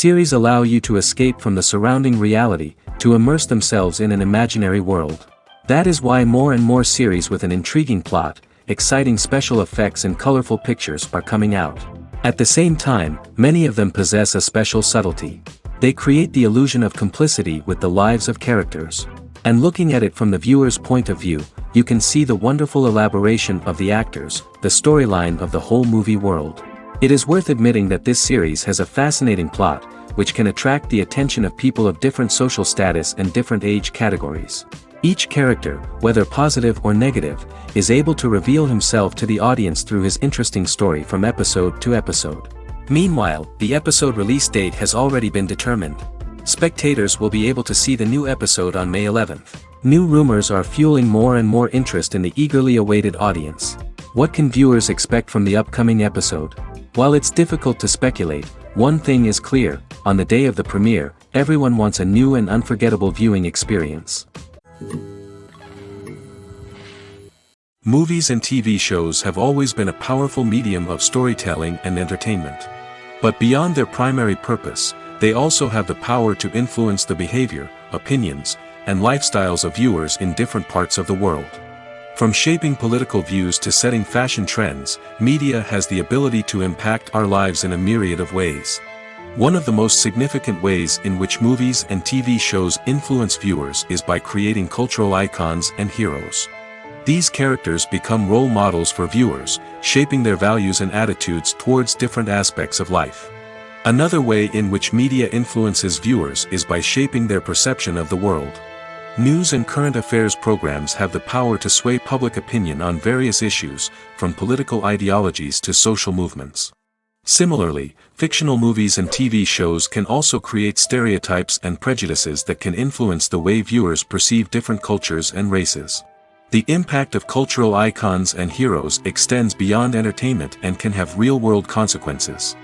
Series allow you to escape from the surrounding reality, to immerse themselves in an imaginary world. That is why more and more series with an intriguing plot, exciting special effects and colorful pictures are coming out. At the same time, many of them possess a special subtlety. They create the illusion of complicity with the lives of characters. And looking at it from the viewer's point of view, you can see the wonderful elaboration of the actors, the storyline of the whole movie world. It is worth admitting that this series has a fascinating plot, which can attract the attention of people of different social status and different age categories. Each character, whether positive or negative, is able to reveal himself to the audience through his interesting story from episode to episode. Meanwhile, the episode release date has already been determined. Spectators will be able to see the new episode on May 11th. New rumors are fueling more and more interest in the eagerly awaited audience. What can viewers expect from the upcoming episode? While it's difficult to speculate, one thing is clear: on the day of the premiere, everyone wants a new and unforgettable viewing experience. Movies and TV shows have always been a powerful medium of storytelling and entertainment. But beyond their primary purpose, they also have the power to influence the behavior, opinions, and lifestyles of viewers in different parts of the world. From shaping political views to setting fashion trends, media has the ability to impact our lives in a myriad of ways. One of the most significant ways in which movies and TV shows influence viewers is by creating cultural icons and heroes. These characters become role models for viewers, shaping their values and attitudes towards different aspects of life. Another way in which media influences viewers is by shaping their perception of the world. News and current affairs programs have the power to sway public opinion on various issues, from political ideologies to social movements. Similarly, fictional movies and TV shows can also create stereotypes and prejudices that can influence the way viewers perceive different cultures and races. The impact of cultural icons and heroes extends beyond entertainment and can have real-world consequences.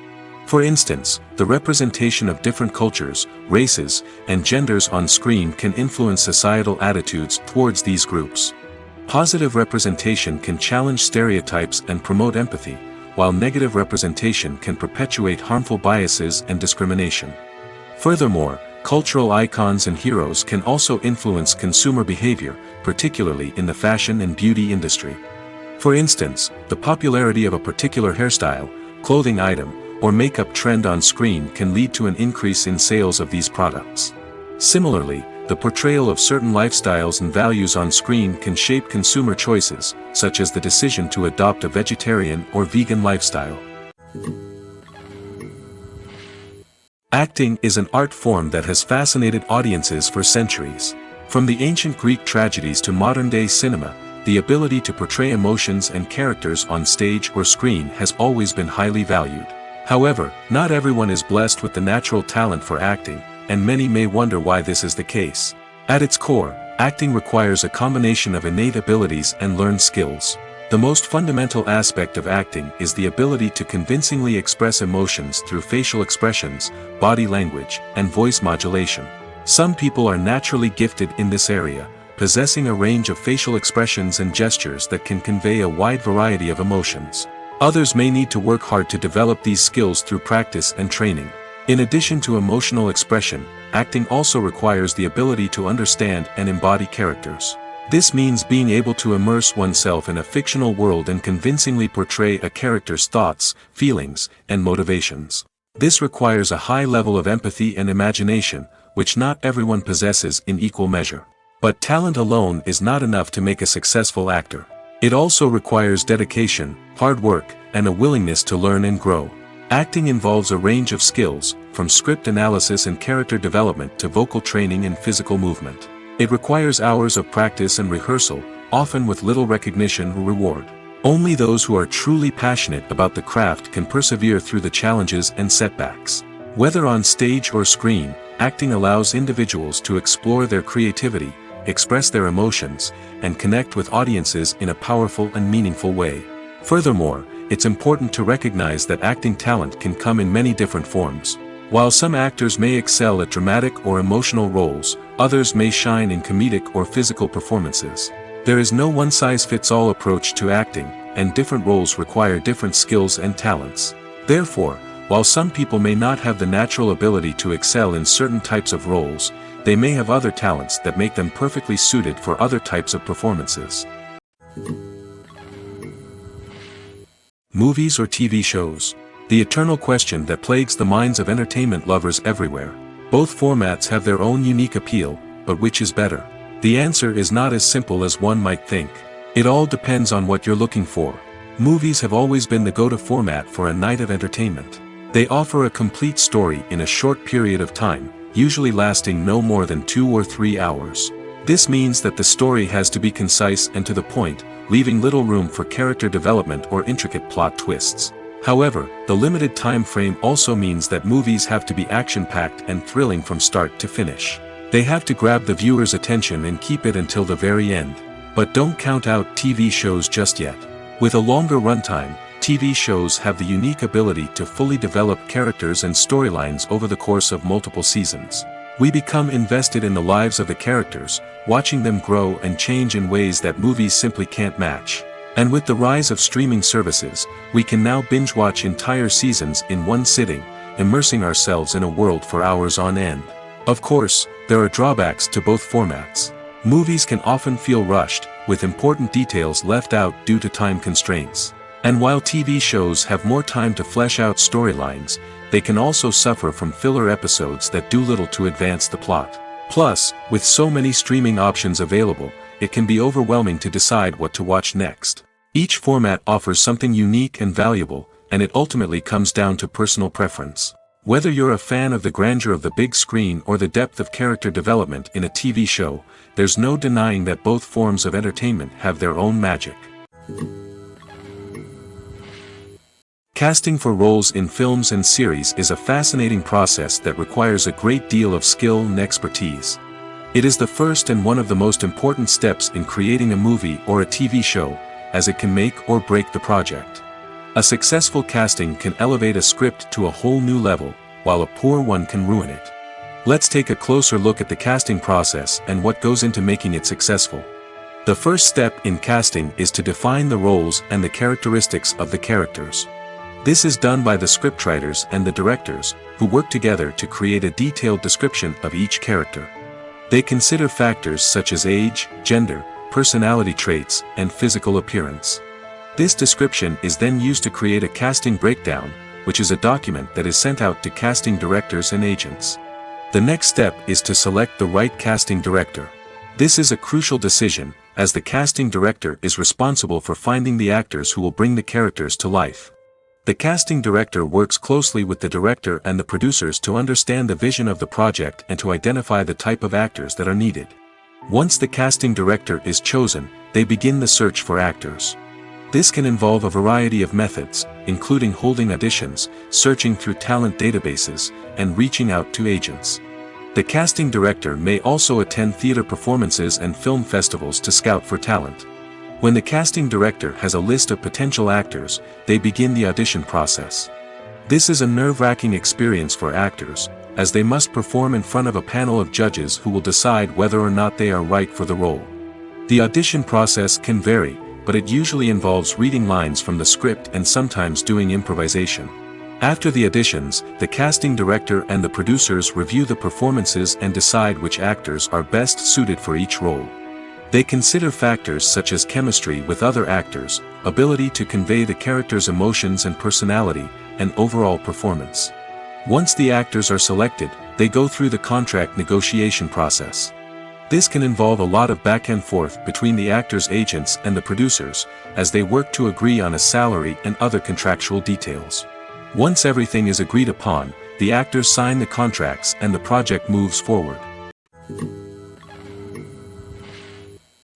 For instance, the representation of different cultures, races, and genders on screen can influence societal attitudes towards these groups. Positive representation can challenge stereotypes and promote empathy, while negative representation can perpetuate harmful biases and discrimination. Furthermore, cultural icons and heroes can also influence consumer behavior, particularly in the fashion and beauty industry. For instance, the popularity of a particular hairstyle, clothing item, or makeup trend on screen can lead to an increase in sales of these products. Similarly, the portrayal of certain lifestyles and values on screen can shape consumer choices, such as the decision to adopt a vegetarian or vegan lifestyle. Acting is an art form that has fascinated audiences for centuries. From the ancient Greek tragedies to modern-day cinema, the ability to portray emotions and characters on stage or screen has always been highly valued. However, not everyone is blessed with the natural talent for acting, and many may wonder why this is the case. At its core, acting requires a combination of innate abilities and learned skills. The most fundamental aspect of acting is the ability to convincingly express emotions through facial expressions, body language, and voice modulation. Some people are naturally gifted in this area, possessing a range of facial expressions and gestures that can convey a wide variety of emotions. Others may need to work hard to develop these skills through practice and training. In addition to emotional expression, acting also requires the ability to understand and embody characters. This means being able to immerse oneself in a fictional world and convincingly portray a character's thoughts, feelings, and motivations. This requires a high level of empathy and imagination, which not everyone possesses in equal measure. But talent alone is not enough to make a successful actor. It also requires dedication, hard work, and a willingness to learn and grow. Acting involves a range of skills, from script analysis and character development to vocal training and physical movement. It requires hours of practice and rehearsal, often with little recognition or reward. Only those who are truly passionate about the craft can persevere through the challenges and setbacks. Whether on stage or screen, acting allows individuals to explore their creativity, express their emotions, and connect with audiences in a powerful and meaningful way. Furthermore, it's important to recognize that acting talent can come in many different forms. While some actors may excel at dramatic or emotional roles, others may shine in comedic or physical performances. There is no one-size-fits-all approach to acting, and different roles require different skills and talents. Therefore, While some people may not have the natural ability to excel in certain types of roles, they may have other talents that make them perfectly suited for other types of performances. Movies or TV shows? The eternal question that plagues the minds of entertainment lovers everywhere. Both formats have their own unique appeal, but which is better? The answer is not as simple as one might think. It all depends on what you're looking for. Movies have always been the go-to format for a night of entertainment. They offer a complete story in a short period of time, usually lasting no more than 2 or 3 hours. This means that the story has to be concise and to the point, leaving little room for character development or intricate plot twists. However, the limited time frame also means that movies have to be action-packed and thrilling from start to finish. They have to grab the viewer's attention and keep it until the very end. But don't count out TV shows just yet. With a longer runtime, TV shows have the unique ability to fully develop characters and storylines over the course of multiple seasons. We become invested in the lives of the characters, watching them grow and change in ways that movies simply can't match. And with the rise of streaming services, we can now binge-watch entire seasons in one sitting, immersing ourselves in a world for hours on end. Of course, there are drawbacks to both formats. Movies can often feel rushed, with important details left out due to time constraints. And while TV shows have more time to flesh out storylines, they can also suffer from filler episodes that do little to advance the plot. Plus, with so many streaming options available, it can be overwhelming to decide what to watch next. Each format offers something unique and valuable, and it ultimately comes down to personal preference. Whether you're a fan of the grandeur of the big screen or the depth of character development in a TV show, there's no denying that both forms of entertainment have their own magic. Casting for roles in films and series is a fascinating process that requires a great deal of skill and expertise. It is the first and one of the most important steps in creating a movie or a TV show, as it can make or break the project. A successful casting can elevate a script to a whole new level, while a poor one can ruin it. Let's take a closer look at the casting process and what goes into making it successful. The first step in casting is to define the roles and the characteristics of the characters. This is done by the scriptwriters and the directors, who work together to create a detailed description of each character. They consider factors such as age, gender, personality traits, and physical appearance. This description is then used to create a casting breakdown, which is a document that is sent out to casting directors and agents. The next step is to select the right casting director. This is a crucial decision, as the casting director is responsible for finding the actors who will bring the characters to life. The casting director works closely with the director and the producers to understand the vision of the project and to identify the type of actors that are needed. Once the casting director is chosen, they begin the search for actors. This can involve a variety of methods, including holding auditions, searching through talent databases, and reaching out to agents. The casting director may also attend theater performances and film festivals to scout for talent. When the casting director has a list of potential actors, they begin the audition process. This is a nerve-wracking experience for actors, as they must perform in front of a panel of judges who will decide whether or not they are right for the role. The audition process can vary, but it usually involves reading lines from the script and sometimes doing improvisation. After the auditions, the casting director and the producers review the performances and decide which actors are best suited for each role. They consider factors such as chemistry with other actors, ability to convey the character's emotions and personality, and overall performance. Once the actors are selected, they go through the contract negotiation process. This can involve a lot of back and forth between the actors' agents and the producers, as they work to agree on a salary and other contractual details. Once everything is agreed upon, the actors sign the contracts and the project moves forward.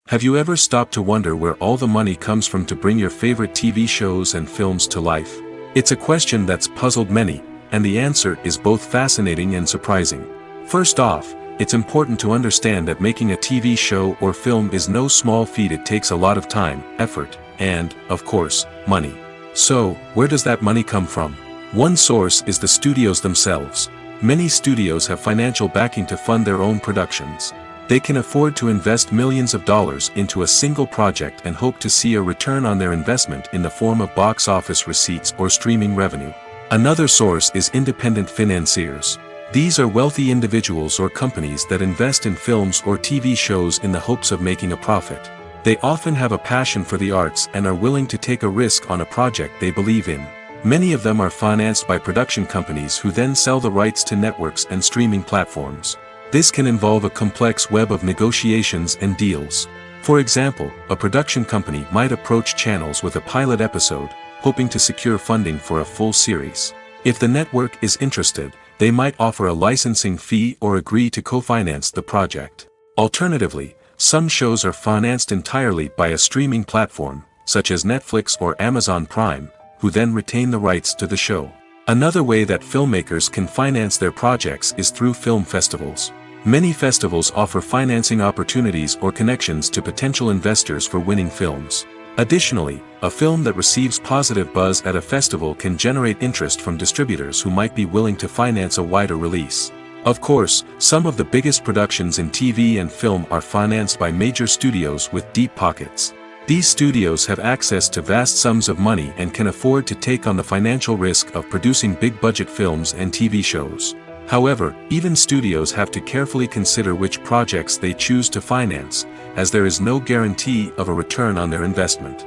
Have you ever stopped to wonder where all the money comes from to bring your favorite TV shows and films to life? It's a question that's puzzled many, and the answer is both fascinating and surprising. First off, it's important to understand that making a TV show or film is no small feat. It takes a lot of time, effort, and, of course, money. So, where does that money come from? One source is the studios themselves. Many studios have financial backing to fund their own productions. They can afford to invest millions of dollars into a single project and hope to see a return on their investment in the form of box office receipts or streaming revenue. Another source is independent financiers. These are wealthy individuals or companies that invest in films or TV shows in the hopes of making a profit. They often have a passion for the arts and are willing to take a risk on a project they believe in. Many of them are financed by production companies who then sell the rights to networks and streaming platforms. This can involve a complex web of negotiations and deals. For example, a production company might approach channels with a pilot episode, hoping to secure funding for a full series. If the network is interested, they might offer a licensing fee or agree to co-finance the project. Alternatively, some shows are financed entirely by a streaming platform, such as Netflix or Amazon Prime, who then retain the rights to the show. Another way that filmmakers can finance their projects is through film festivals. Many festivals offer financing opportunities or connections to potential investors for winning films. Additionally, a film that receives positive buzz at a festival can generate interest from distributors who might be willing to finance a wider release. Of course, some of the biggest productions in TV and film are financed by major studios with deep pockets. These studios have access to vast sums of money and can afford to take on the financial risk of producing big-budget films and TV shows. However, even studios have to carefully consider which projects they choose to finance, as there is no guarantee of a return on their investment.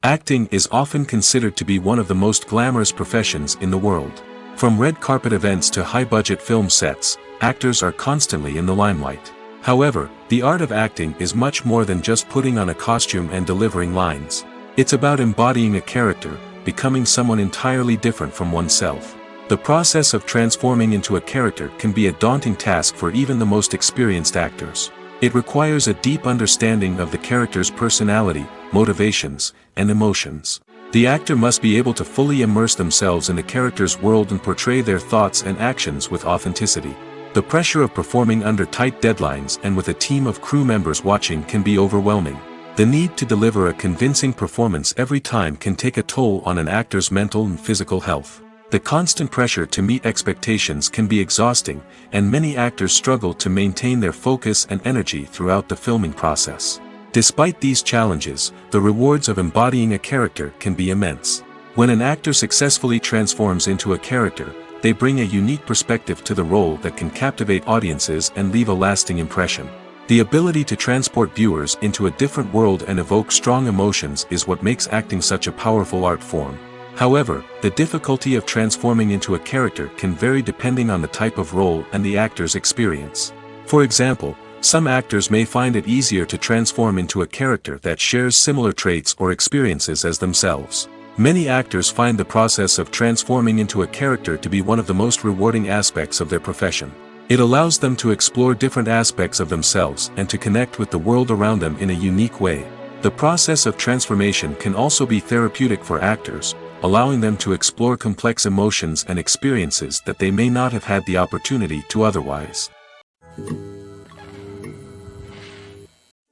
Acting is often considered to be one of the most glamorous professions in the world. From red carpet events to high-budget film sets, actors are constantly in the limelight. However, the art of acting is much more than just putting on a costume and delivering lines. It's about embodying a character, becoming someone entirely different from oneself. The process of transforming into a character can be a daunting task for even the most experienced actors. It requires a deep understanding of the character's personality, motivations, and emotions. The actor must be able to fully immerse themselves in the character's world and portray their thoughts and actions with authenticity. The pressure of performing under tight deadlines and with a team of crew members watching can be overwhelming. The need to deliver a convincing performance every time can take a toll on an actor's mental and physical health. The constant pressure to meet expectations can be exhausting, and many actors struggle to maintain their focus and energy throughout the filming process. Despite these challenges, the rewards of embodying a character can be immense. When an actor successfully transforms into a character, they bring a unique perspective to the role that can captivate audiences and leave a lasting impression. The ability to transport viewers into a different world and evoke strong emotions is what makes acting such a powerful art form. However, the difficulty of transforming into a character can vary depending on the type of role and the actor's experience. For example, some actors may find it easier to transform into a character that shares similar traits or experiences as themselves. Many actors find the process of transforming into a character to be one of the most rewarding aspects of their profession. It allows them to explore different aspects of themselves and to connect with the world around them in a unique way. The process of transformation can also be therapeutic for actors, allowing them to explore complex emotions and experiences that they may not have had the opportunity to otherwise.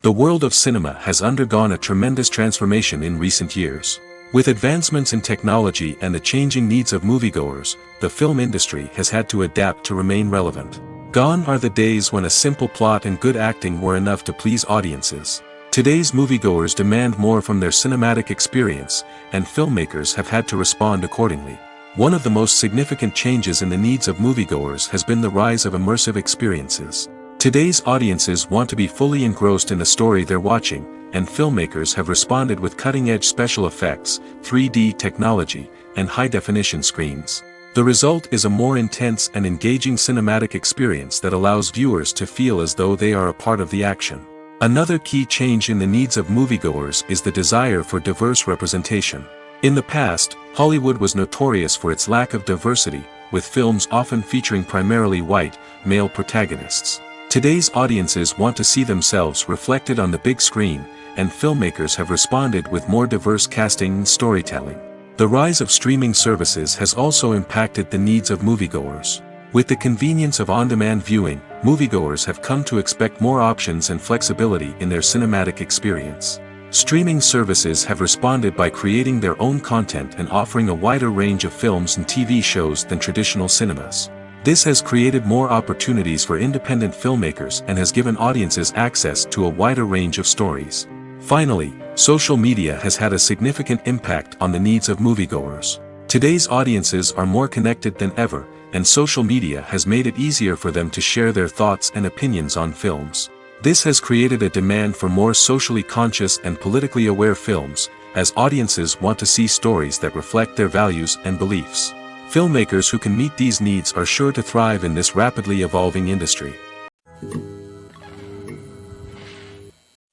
The world of cinema has undergone a tremendous transformation in recent years. With advancements in technology and the changing needs of moviegoers, the film industry has had to adapt to remain relevant. Gone are the days when a simple plot and good acting were enough to please audiences. Today's moviegoers demand more from their cinematic experience, and filmmakers have had to respond accordingly. One of the most significant changes in the needs of moviegoers has been the rise of immersive experiences. Today's audiences want to be fully engrossed in the story they're watching, and filmmakers have responded with cutting-edge special effects, 3D technology, and high-definition screens. The result is a more intense and engaging cinematic experience that allows viewers to feel as though they are a part of the action. Another key change in the needs of moviegoers is the desire for diverse representation. In the past, Hollywood was notorious for its lack of diversity, with films often featuring primarily white, male protagonists. Today's audiences want to see themselves reflected on the big screen, and filmmakers have responded with more diverse casting and storytelling. The rise of streaming services has also impacted the needs of moviegoers. With the convenience of on-demand viewing, moviegoers have come to expect more options and flexibility in their cinematic experience. Streaming services have responded by creating their own content and offering a wider range of films and TV shows than traditional cinemas. This has created more opportunities for independent filmmakers and has given audiences access to a wider range of stories. Finally, Social media has had a significant impact on the needs of moviegoers. Today's audiences are more connected than ever, and social media has made it easier for them to share their thoughts and opinions on films. This has created a demand for more socially conscious and politically aware films, as audiences want to see stories that reflect their values and beliefs. Filmmakers who can meet these needs are sure to thrive in this rapidly evolving industry.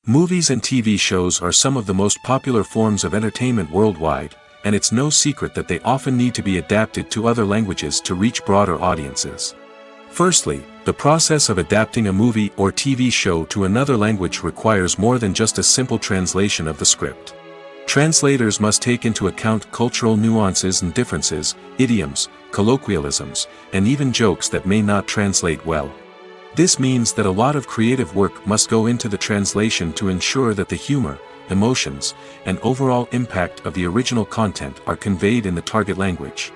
Movies and TV shows are some of the most popular forms of entertainment worldwide, and it's no secret that they often need to be adapted to other languages to reach broader audiences. Firstly, the process of adapting a movie or TV show to another language requires more than just a simple translation of the script. Translators must take into account cultural nuances and differences, idioms, colloquialisms, and even jokes that may not translate well. This means that a lot of creative work must go into the translation to ensure that the humor, emotions, and overall impact of the original content are conveyed in the target language.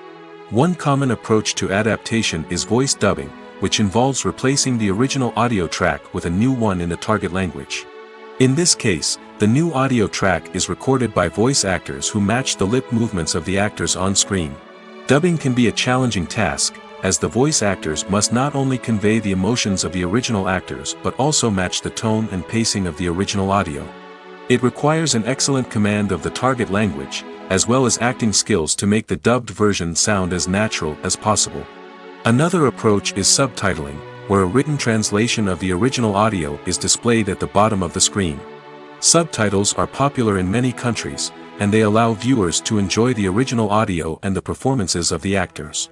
One common approach to adaptation is voice dubbing, which involves replacing the original audio track with a new one in the target language. In this case, the new audio track is recorded by voice actors who match the lip movements of the actors on screen. Dubbing can be a challenging task, as the voice actors must not only convey the emotions of the original actors but also match the tone and pacing of the original audio. It requires an excellent command of the target language, as well as acting skills to make the dubbed version sound as natural as possible. Another approach is subtitling, where a written translation of the original audio is displayed at the bottom of the screen. Subtitles are popular in many countries, and they allow viewers to enjoy the original audio and the performances of the actors.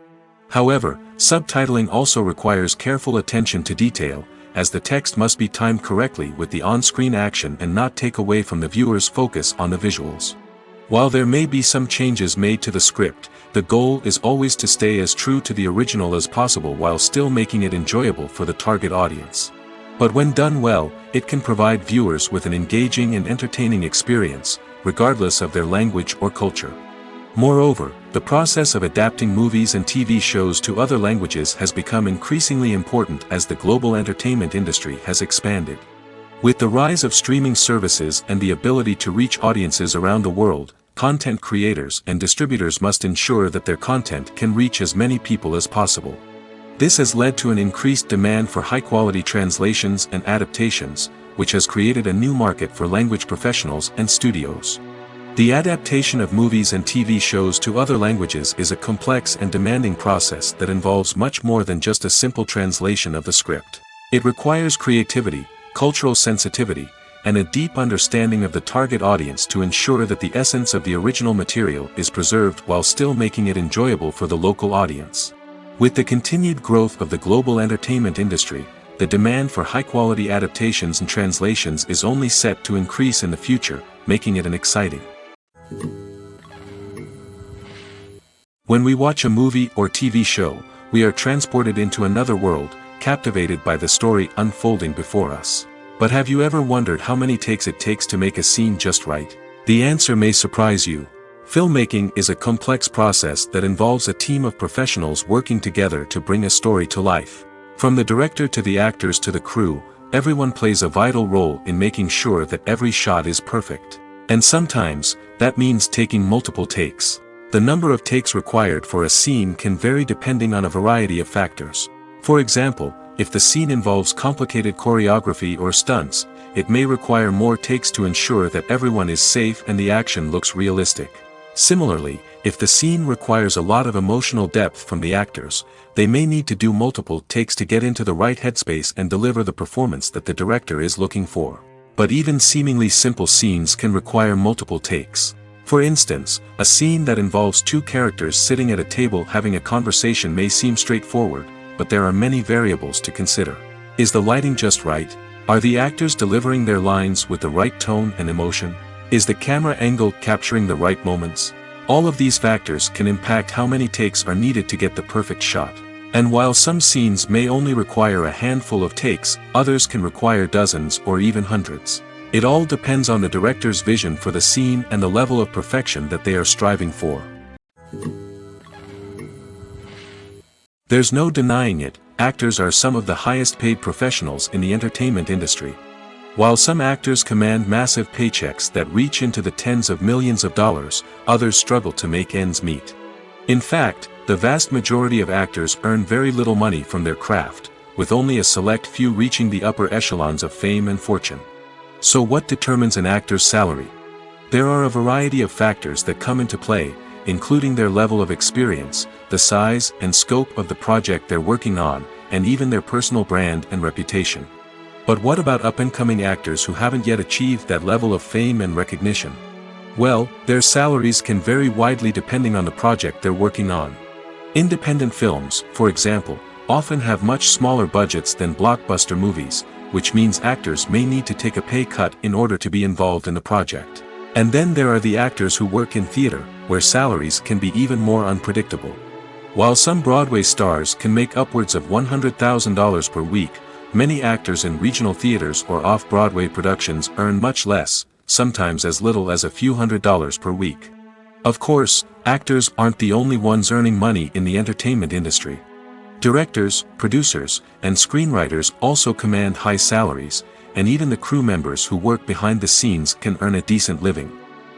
However, subtitling also requires careful attention to detail, as the text must be timed correctly with the on-screen action and not take away from the viewer's focus on the visuals. While there may be some changes made to the script, the goal is always to stay as true to the original as possible while still making it enjoyable for the target audience. But when done well, it can provide viewers with an engaging and entertaining experience, regardless of their language or culture. Moreover, the process of adapting movies and TV shows to other languages has become increasingly important as the global entertainment industry has expanded. With the rise of streaming services and the ability to reach audiences around the world, content creators and distributors must ensure that their content can reach as many people as possible. This has led to an increased demand for high-quality translations and adaptations, which has created a new market for language professionals and studios. The adaptation of movies and TV shows to other languages is a complex and demanding process that involves much more than just a simple translation of the script. It requires creativity, cultural sensitivity, and a deep understanding of the target audience to ensure that the essence of the original material is preserved while still making it enjoyable for the local audience. With the continued growth of the global entertainment industry, the demand for high-quality adaptations and translations is only set to increase in the future, making it exciting. When we watch a movie or TV show, we are transported into another world, captivated by the story unfolding before us. But have you ever wondered how many takes it takes to make a scene just right? The answer may surprise you. Filmmaking is a complex process that involves a team of professionals working together to bring a story to life. From the director to the actors to the crew, everyone plays a vital role in making sure that every shot is perfect. And sometimes, that means taking multiple takes. The number of takes required for a scene can vary depending on a variety of factors. For example, if the scene involves complicated choreography or stunts, it may require more takes to ensure that everyone is safe and the action looks realistic. Similarly, if the scene requires a lot of emotional depth from the actors, they may need to do multiple takes to get into the right headspace and deliver the performance that the director is looking for. But even seemingly simple scenes can require multiple takes. For instance, a scene that involves two characters sitting at a table having a conversation may seem straightforward, but there are many variables to consider. Is the lighting just right? Are the actors delivering their lines with the right tone and emotion? Is the camera angle capturing the right moments? All of these factors can impact how many takes are needed to get the perfect shot. And while some scenes may only require a handful of takes, others can require dozens or even hundreds. It all depends on the director's vision for the scene and the level of perfection that they are striving for. There's no denying it, actors are some of the highest paid professionals in the entertainment industry. While some actors command massive paychecks that reach into the tens of millions of dollars, others struggle to make ends meet. In fact, the vast majority of actors earn very little money from their craft, with only a select few reaching the upper echelons of fame and fortune. So what determines an actor's salary? There are a variety of factors that come into play, including their level of experience, the size and scope of the project they're working on, and even their personal brand and reputation. But what about up-and-coming actors who haven't yet achieved that level of fame and recognition? Well, their salaries can vary widely depending on the project they're working on. Independent films, for example, often have much smaller budgets than blockbuster movies, which means actors may need to take a pay cut in order to be involved in the project. And then there are the actors who work in theater, where salaries can be even more unpredictable. While some Broadway stars can make upwards of $100,000 per week, many actors in regional theaters or off-Broadway productions earn much less, sometimes as little as a few $100s per week. Of course, actors aren't the only ones earning money in the entertainment industry. Directors, producers, and screenwriters also command high salaries, and even the crew members who work behind the scenes can earn a decent living.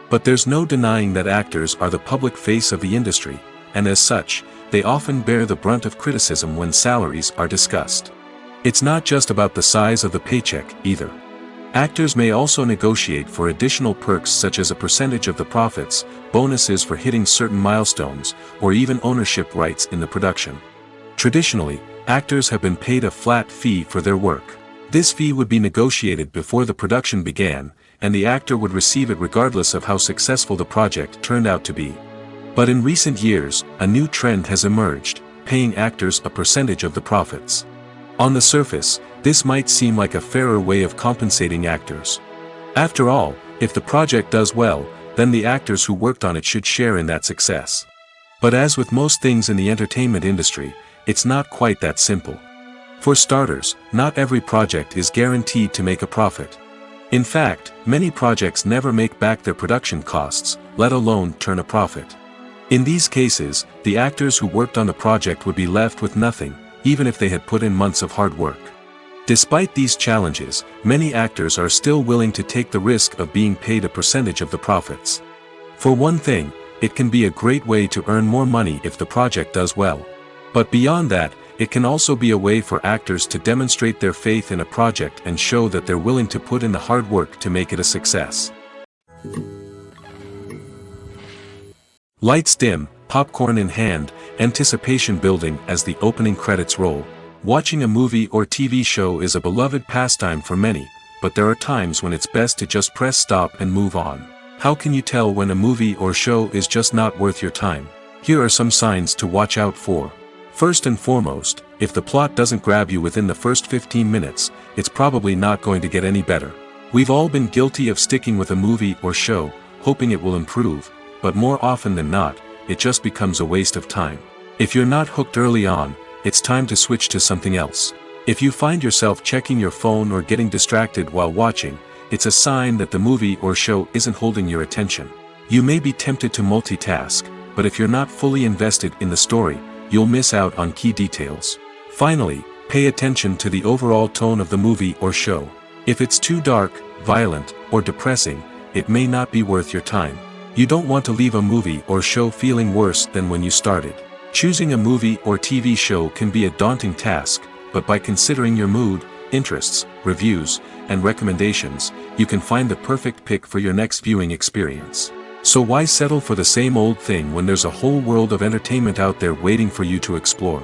But there's no denying that actors are the public face of the industry, and as such, they often bear the brunt of criticism when salaries are discussed. It's not just about the size of the paycheck, either. Actors may also negotiate for additional perks such as a percentage of the profits, bonuses for hitting certain milestones, or even ownership rights in the production. Traditionally, actors have been paid a flat fee for their work. This fee would be negotiated before the production began, and the actor would receive it regardless of how successful the project turned out to be. But in recent years, a new trend has emerged, paying actors a percentage of the profits. On the surface, this might seem like a fairer way of compensating actors. After all, if the project does well, then the actors who worked on it should share in that success. But as with most things in the entertainment industry, it's not quite that simple. For starters, not every project is guaranteed to make a profit. In fact, many projects never make back their production costs, let alone turn a profit. In these cases, the actors who worked on the project would be left with nothing, even if they had put in months of hard work. Despite these challenges, many actors are still willing to take the risk of being paid a percentage of the profits. For one thing, it can be a great way to earn more money if the project does well. But beyond that, it can also be a way for actors to demonstrate their faith in a project and show that they're willing to put in the hard work to make it a success. Lights dim, popcorn in hand, anticipation building as the opening credits roll. Watching a movie or TV show is a beloved pastime for many, but there are times when it's best to just press stop and move on. How can you tell when a movie or show is just not worth your time? Here are some signs to watch out for. First and foremost, if the plot doesn't grab you within the first 15 minutes, it's probably not going to get any better. We've all been guilty of sticking with a movie or show, hoping it will improve, but more often than not, it just becomes a waste of time. If you're not hooked early on, it's time to switch to something else. If you find yourself checking your phone or getting distracted while watching, it's a sign that the movie or show isn't holding your attention. You may be tempted to multitask, but if you're not fully invested in the story, you'll miss out on key details. Finally, pay attention to the overall tone of the movie or show. If it's too dark, violent, or depressing, it may not be worth your time. You don't want to leave a movie or show feeling worse than when you started. Choosing a movie or TV show can be a daunting task, but by considering your mood, interests, reviews, and recommendations, you can find the perfect pick for your next viewing experience. So why settle for the same old thing when there's a whole world of entertainment out there waiting for you to explore?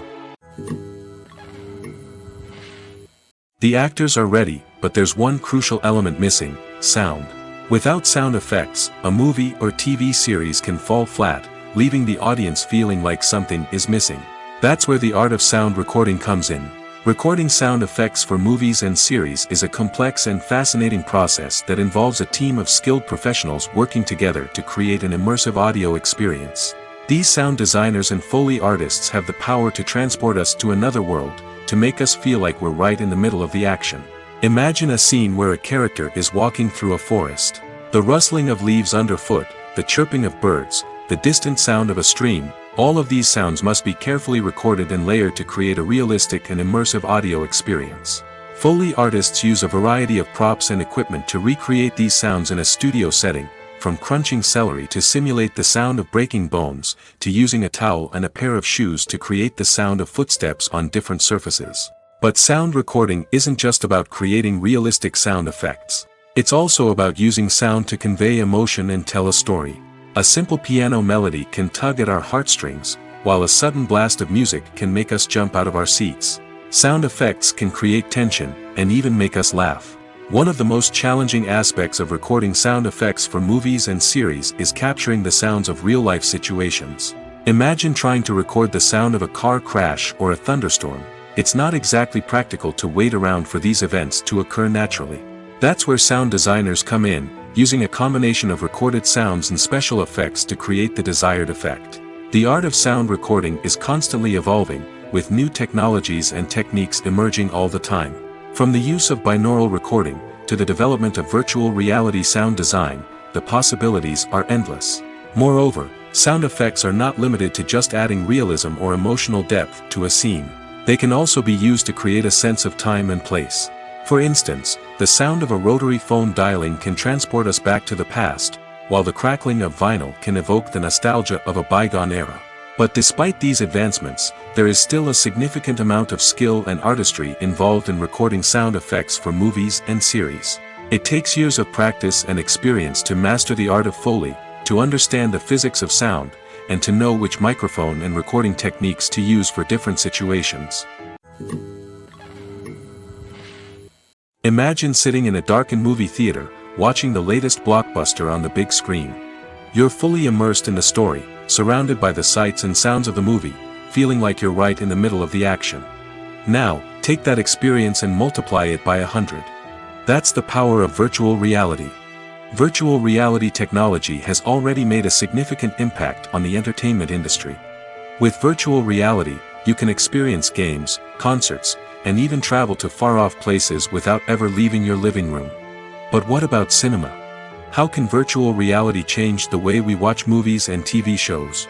The actors are ready, but there's one crucial element missing: sound. Without sound effects, a movie or TV series can fall flat, leaving the audience feeling like something is missing. That's where the art of sound recording comes in. Recording sound effects for movies and series is a complex and fascinating process that involves a team of skilled professionals working together to create an immersive audio experience. These sound designers and Foley artists have the power to transport us to another world, to make us feel like we're right in the middle of the action. Imagine a scene where a character is walking through a forest. The rustling of leaves underfoot, the chirping of birds, the distant sound of a stream, all of these sounds must be carefully recorded and layered to create a realistic and immersive audio experience. Foley artists use a variety of props and equipment to recreate these sounds in a studio setting, from crunching celery to simulate the sound of breaking bones, to using a towel and a pair of shoes to create the sound of footsteps on different surfaces. But sound recording isn't just about creating realistic sound effects. It's also about using sound to convey emotion and tell a story. A simple piano melody can tug at our heartstrings, while a sudden blast of music can make us jump out of our seats. Sound effects can create tension, and even make us laugh. One of the most challenging aspects of recording sound effects for movies and series is capturing the sounds of real-life situations. Imagine trying to record the sound of a car crash or a thunderstorm. It's not exactly practical to wait around for these events to occur naturally. That's where sound designers come in, using a combination of recorded sounds and special effects to create the desired effect. The art of sound recording is constantly evolving, with new technologies and techniques emerging all the time. From the use of binaural recording, to the development of virtual reality sound design, the possibilities are endless. Moreover, sound effects are not limited to just adding realism or emotional depth to a scene. They can also be used to create a sense of time and place. For instance, the sound of a rotary phone dialing can transport us back to the past, while the crackling of vinyl can evoke the nostalgia of a bygone era. But despite these advancements, there is still a significant amount of skill and artistry involved in recording sound effects for movies and series. It takes years of practice and experience to master the art of Foley, to understand the physics of sound, and to know which microphone and recording techniques to use for different situations. Imagine sitting in a darkened movie theater, watching the latest blockbuster on the big screen. You're fully immersed in the story, surrounded by the sights and sounds of the movie, feeling like you're right in the middle of the action. Now, take that experience and multiply it by 100. That's the power of virtual reality. Virtual reality technology has already made a significant impact on the entertainment industry. With virtual reality, you can experience games, concerts, and even travel to far-off places without ever leaving your living room. But what about cinema? How can virtual reality change the way we watch movies and TV shows?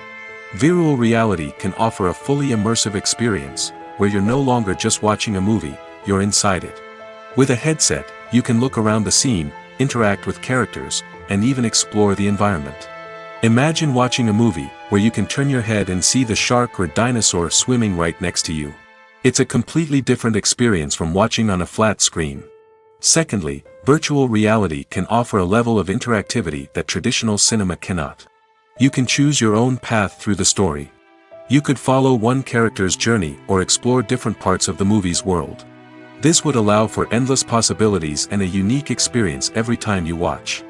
Virtual reality can offer a fully immersive experience, where you're no longer just watching a movie, you're inside it. With a headset, you can look around the scene, interact with characters, and even explore the environment. Imagine watching a movie, where you can turn your head and see the shark or dinosaur swimming right next to you. It's a completely different experience from watching on a flat screen. Secondly, virtual reality can offer a level of interactivity that traditional cinema cannot. You can choose your own path through the story. You could follow one character's journey or explore different parts of the movie's world. This would allow for endless possibilities and a unique experience every time you watch.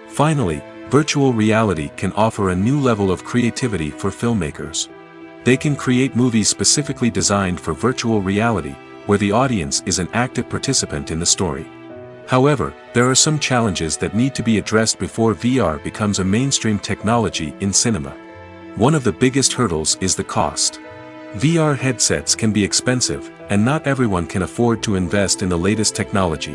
Finally, virtual reality can offer a new level of creativity for filmmakers. They can create movies specifically designed for virtual reality, where the audience is an active participant in the story. However, there are some challenges that need to be addressed before VR becomes a mainstream technology in cinema. One of the biggest hurdles is the cost. VR headsets can be expensive, and not everyone can afford to invest in the latest technology.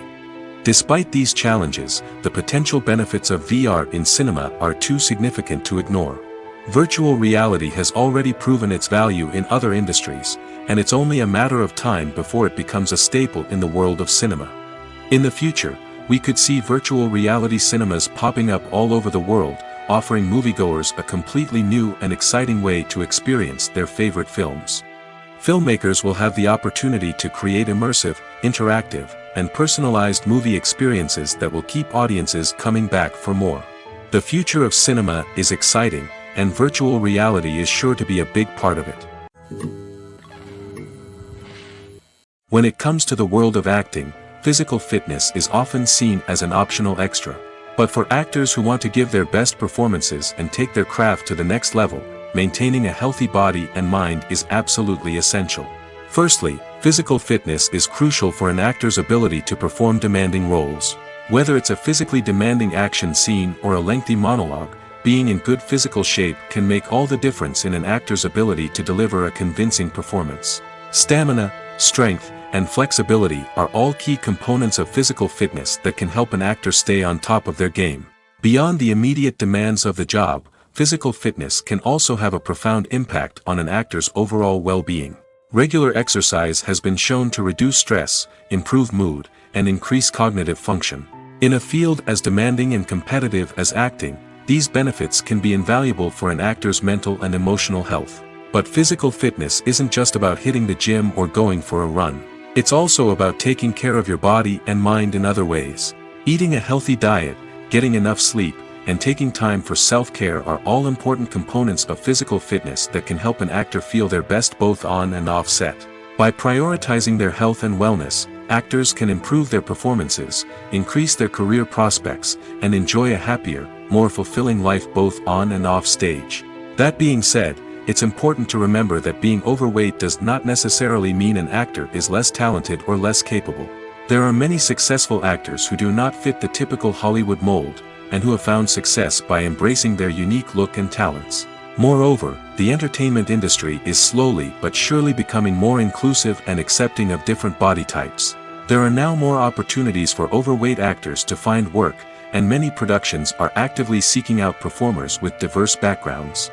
Despite these challenges, the potential benefits of VR in cinema are too significant to ignore. Virtual reality has already proven its value in other industries, and it's only a matter of time before it becomes a staple in the world of cinema. In the future, we could see virtual reality cinemas popping up all over the world, offering moviegoers a completely new and exciting way to experience their favorite films. Filmmakers will have the opportunity to create immersive, interactive, and personalized movie experiences that will keep audiences coming back for more. The future of cinema is exciting, and virtual reality is sure to be a big part of it. When it comes to the world of acting, physical fitness is often seen as an optional extra. But for actors who want to give their best performances and take their craft to the next level, maintaining a healthy body and mind is absolutely essential. Firstly, physical fitness is crucial for an actor's ability to perform demanding roles. Whether it's a physically demanding action scene or a lengthy monologue, being in good physical shape can make all the difference in an actor's ability to deliver a convincing performance. Stamina, strength, and flexibility are all key components of physical fitness that can help an actor stay on top of their game. Beyond the immediate demands of the job, physical fitness can also have a profound impact on an actor's overall well-being. Regular exercise has been shown to reduce stress, improve mood, and increase cognitive function. In a field as demanding and competitive as acting, these benefits can be invaluable for an actor's mental and emotional health. But physical fitness isn't just about hitting the gym or going for a run. It's also about taking care of your body and mind in other ways. Eating a healthy diet, getting enough sleep, and taking time for self-care are all important components of physical fitness that can help an actor feel their best both on and off set. By prioritizing their health and wellness, actors can improve their performances, increase their career prospects, and enjoy a happier, more fulfilling life both on and off stage. That being said, it's important to remember that being overweight does not necessarily mean an actor is less talented or less capable. There are many successful actors who do not fit the typical Hollywood mold, and who have found success by embracing their unique look and talents. Moreover, the entertainment industry is slowly but surely becoming more inclusive and accepting of different body types. There are now more opportunities for overweight actors to find work, and many productions are actively seeking out performers with diverse backgrounds.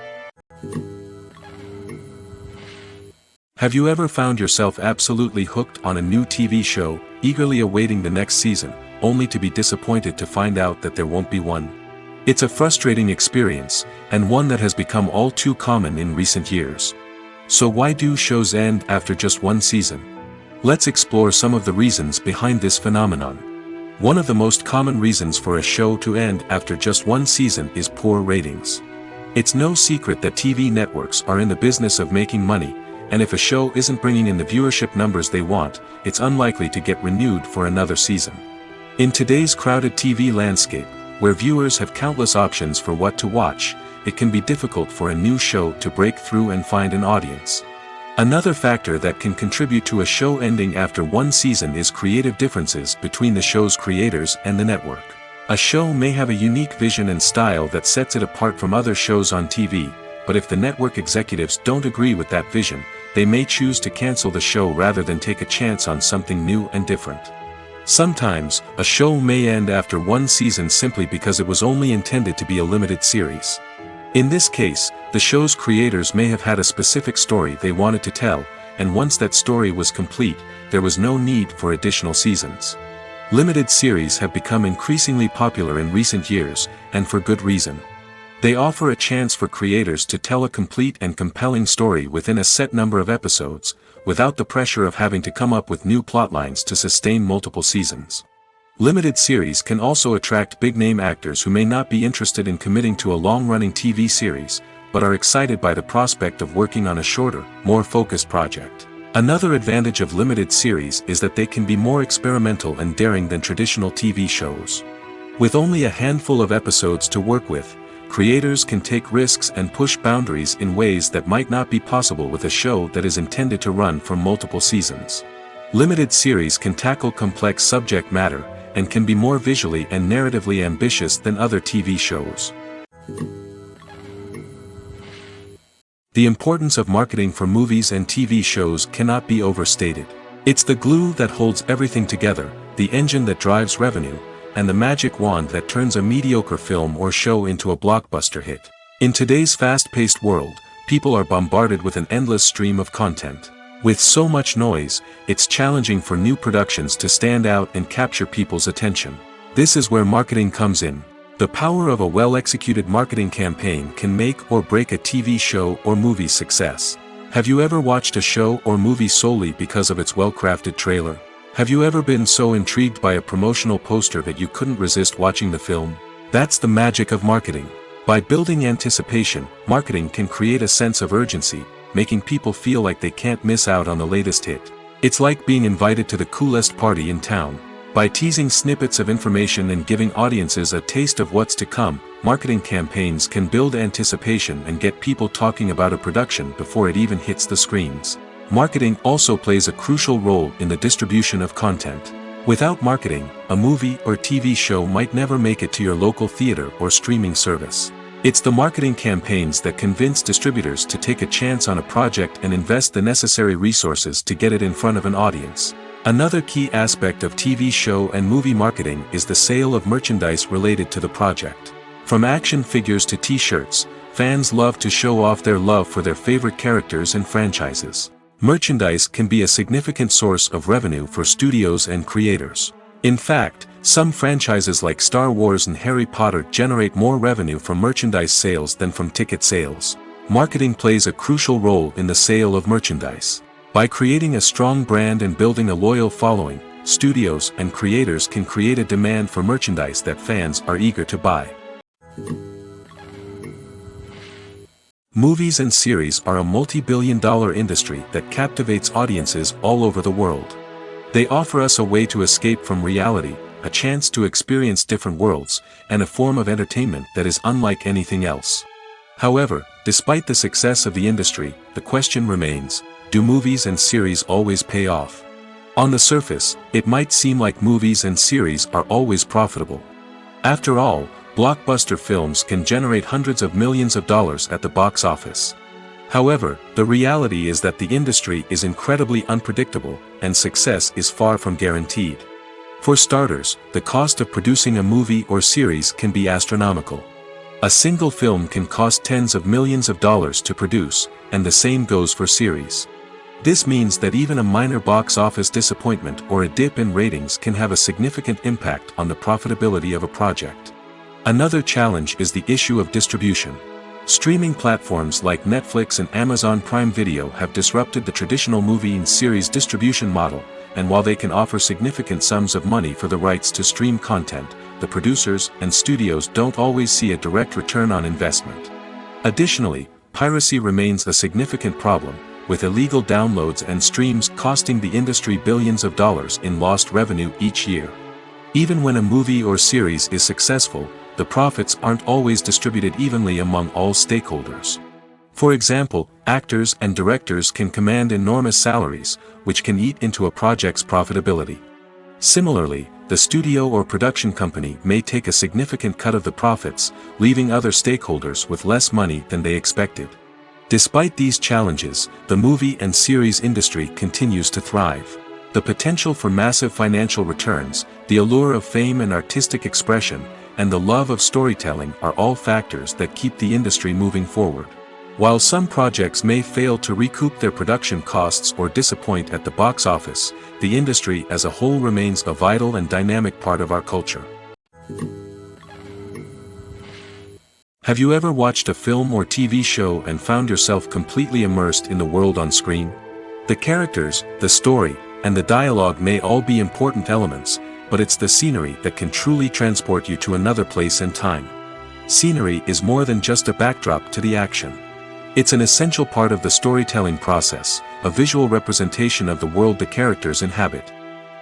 Have you ever found yourself absolutely hooked on a new TV show, eagerly awaiting the next season, only to be disappointed to find out that there won't be one? It's a frustrating experience, and one that has become all too common in recent years. So why do shows end after just one season? Let's explore some of the reasons behind this phenomenon. One of the most common reasons for a show to end after just one season is poor ratings. It's no secret that TV networks are in the business of making money, and if a show isn't bringing in the viewership numbers they want, it's unlikely to get renewed for another season. In today's crowded TV landscape, where viewers have countless options for what to watch, it can be difficult for a new show to break through and find an audience. Another factor that can contribute to a show ending after one season is creative differences between the show's creators and the network. A show may have a unique vision and style that sets it apart from other shows on TV, but if the network executives don't agree with that vision, they may choose to cancel the show rather than take a chance on something new and different. Sometimes, a show may end after one season simply because it was only intended to be a limited series. In this case, the show's creators may have had a specific story they wanted to tell, and once that story was complete, there was no need for additional seasons. Limited series have become increasingly popular in recent years, and for good reason. They offer a chance for creators to tell a complete and compelling story within a set number of episodes, without the pressure of having to come up with new plotlines to sustain multiple seasons. Limited series can also attract big-name actors who may not be interested in committing to a long-running TV series, but are excited by the prospect of working on a shorter, more focused project. Another advantage of limited series is that they can be more experimental and daring than traditional TV shows. With only a handful of episodes to work with, creators can take risks and push boundaries in ways that might not be possible with a show that is intended to run for multiple seasons. Limited series can tackle complex subject matter, and can be more visually and narratively ambitious than other TV shows. The importance of marketing for movies and TV shows cannot be overstated. It's the glue that holds everything together, the engine that drives revenue, and the magic wand that turns a mediocre film or show into a blockbuster hit. In today's fast-paced world, people are bombarded with an endless stream of content. With so much noise, it's challenging for new productions to stand out and capture people's attention. This is where marketing comes in. The power of a well-executed marketing campaign can make or break a TV show or movie's success. Have you ever watched a show or movie solely because of its well-crafted trailer? Have you ever been so intrigued by a promotional poster that you couldn't resist watching the film? That's the magic of marketing. By building anticipation, marketing can create a sense of urgency, making people feel like they can't miss out on the latest hit. It's like being invited to the coolest party in town. By teasing snippets of information and giving audiences a taste of what's to come, marketing campaigns can build anticipation and get people talking about a production before it even hits the screens. Marketing also plays a crucial role in the distribution of content. Without marketing, a movie or TV show might never make it to your local theater or streaming service. It's the marketing campaigns that convince distributors to take a chance on a project and invest the necessary resources to get it in front of an audience. Another key aspect of TV show and movie marketing is the sale of merchandise related to the project. From action figures to t-shirts, fans love to show off their love for their favorite characters and franchises. Merchandise can be a significant source of revenue for studios and creators. In fact, some franchises like Star Wars and Harry Potter generate more revenue from merchandise sales than from ticket sales. Marketing plays a crucial role in the sale of merchandise. By creating a strong brand and building a loyal following, studios and creators can create a demand for merchandise that fans are eager to buy. Movies and series are a multi-billion-dollar industry that captivates audiences all over the world. They offer us a way to escape from reality, a chance to experience different worlds, and a form of entertainment that is unlike anything else. However, despite the success of the industry, the question remains, do movies and series always pay off? On the surface, it might seem like movies and series are always profitable. After all, blockbuster films can generate hundreds of millions of dollars at the box office. However, the reality is that the industry is incredibly unpredictable, and success is far from guaranteed. For starters, the cost of producing a movie or series can be astronomical. A single film can cost tens of millions of dollars to produce, and the same goes for series. This means that even a minor box office disappointment or a dip in ratings can have a significant impact on the profitability of a project. Another challenge is the issue of distribution. Streaming platforms like Netflix and Amazon Prime Video have disrupted the traditional movie and series distribution model, and while they can offer significant sums of money for the rights to stream content, the producers and studios don't always see a direct return on investment. Additionally, piracy remains a significant problem, with illegal downloads and streams costing the industry billions of dollars in lost revenue each year. Even when a movie or series is successful, the profits aren't always distributed evenly among all stakeholders. For example, actors and directors can command enormous salaries, which can eat into a project's profitability. Similarly, the studio or production company may take a significant cut of the profits, leaving other stakeholders with less money than they expected. Despite these challenges, the movie and series industry continues to thrive. The potential for massive financial returns, the allure of fame and artistic expression, and the love of storytelling are all factors that keep the industry moving forward. While some projects may fail to recoup their production costs or disappoint at the box office, the industry as a whole remains a vital and dynamic part of our culture. Have you ever watched a film or TV show and found yourself completely immersed in the world on screen? The characters, the story, and the dialogue may all be important elements, but it's the scenery that can truly transport you to another place and time. Scenery is more than just a backdrop to the action. It's an essential part of the storytelling process, a visual representation of the world the characters inhabit.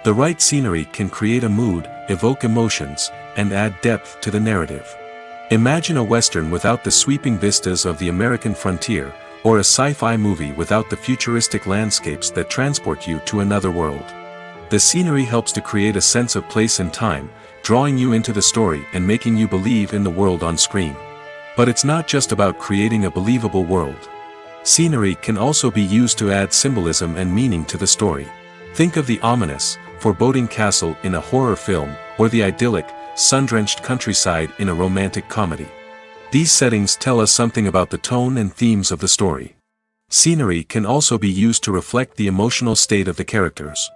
The right scenery can create a mood, evoke emotions, and add depth to the narrative. Imagine a Western without the sweeping vistas of the American frontier, or a sci-fi movie without the futuristic landscapes that transport you to another world. The scenery helps to create a sense of place and time, drawing you into the story and making you believe in the world on screen. But it's not just about creating a believable world. Scenery can also be used to add symbolism and meaning to the story. Think of the ominous, foreboding castle in a horror film, or the idyllic, sun-drenched countryside in a romantic comedy. These settings tell us something about the tone and themes of the story. Scenery can also be used to reflect the emotional state of the characters.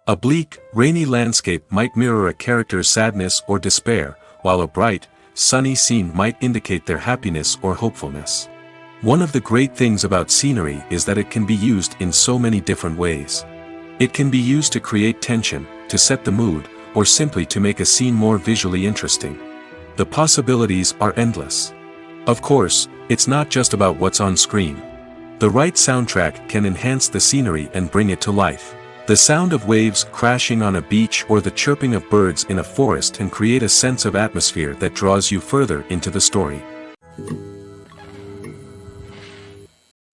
A bleak, rainy landscape might mirror a character's sadness or despair, while a bright, sunny scene might indicate their happiness or hopefulness. One of the great things about scenery is that it can be used in so many different ways. It can be used to create tension, to set the mood, or simply to make a scene more visually interesting. The possibilities are endless. Of course, it's not just about what's on screen. The right soundtrack can enhance the scenery and bring it to life. The sound of waves crashing on a beach or the chirping of birds in a forest can create a sense of atmosphere that draws you further into the story.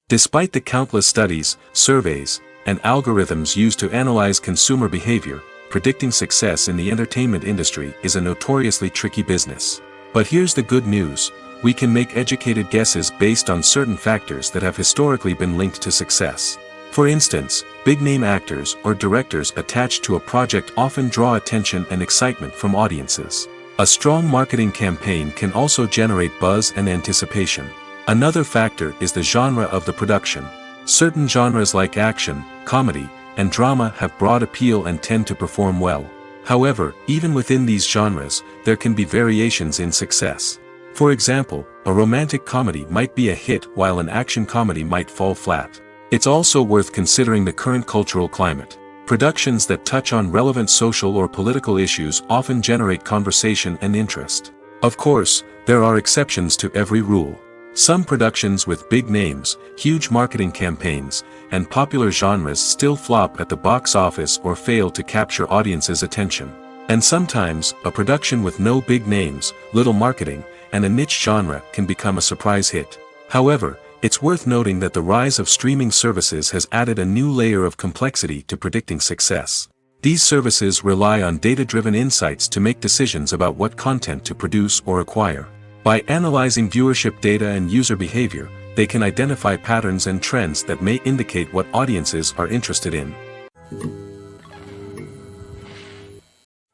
Despite the countless studies, surveys, and algorithms used to analyze consumer behavior, predicting success in the entertainment industry is a notoriously tricky business. But here's the good news: we can make educated guesses based on certain factors that have historically been linked to success. For instance, big-name actors or directors attached to a project often draw attention and excitement from audiences. A strong marketing campaign can also generate buzz and anticipation. Another factor is the genre of the production. Certain genres like action, comedy, and drama have broad appeal and tend to perform well. However, even within these genres, there can be variations in success. For example, a romantic comedy might be a hit while an action comedy might fall flat. It's also worth considering the current cultural climate. Productions that touch on relevant social or political issues often generate conversation and interest. Of course, there are exceptions to every rule. Some productions with big names, huge marketing campaigns, and popular genres still flop at the box office or fail to capture audiences' attention. And sometimes, a production with no big names, little marketing, and a niche genre can become a surprise hit. However, it's worth noting that the rise of streaming services has added a new layer of complexity to predicting success. These services rely on data-driven insights to make decisions about what content to produce or acquire. By analyzing viewership data and user behavior, they can identify patterns and trends that may indicate what audiences are interested in.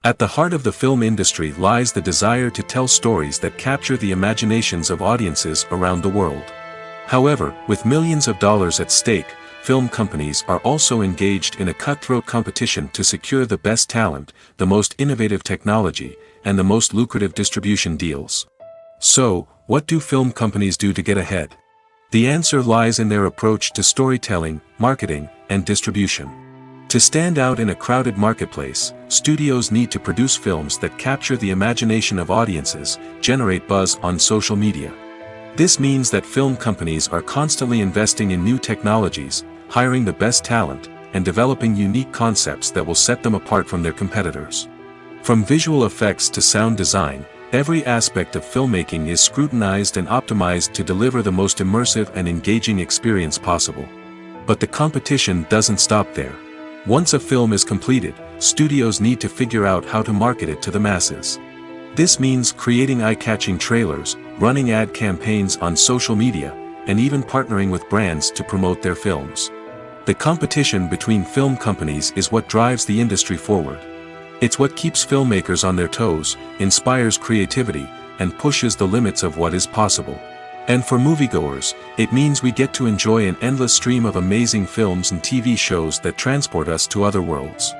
At the heart of the film industry lies the desire to tell stories that capture the imaginations of audiences around the world. However, with millions of dollars at stake, film companies are also engaged in a cutthroat competition to secure the best talent, the most innovative technology, and the most lucrative distribution deals. So, what do film companies do to get ahead? The answer lies in their approach to storytelling, marketing, and distribution. To stand out in a crowded marketplace, studios need to produce films that capture the imagination of audiences, generate buzz on social media. This means that film companies are constantly investing in new technologies, hiring the best talent, and developing unique concepts that will set them apart from their competitors. From visual effects to sound design, every aspect of filmmaking is scrutinized and optimized to deliver the most immersive and engaging experience possible. But the competition doesn't stop there. Once a film is completed, studios need to figure out how to market it to the masses. This means creating eye-catching trailers, running ad campaigns on social media, and even partnering with brands to promote their films. The competition between film companies is what drives the industry forward. It's what keeps filmmakers on their toes, inspires creativity, and pushes the limits of what is possible. And for moviegoers, it means we get to enjoy an endless stream of amazing films and TV shows that transport us to other worlds.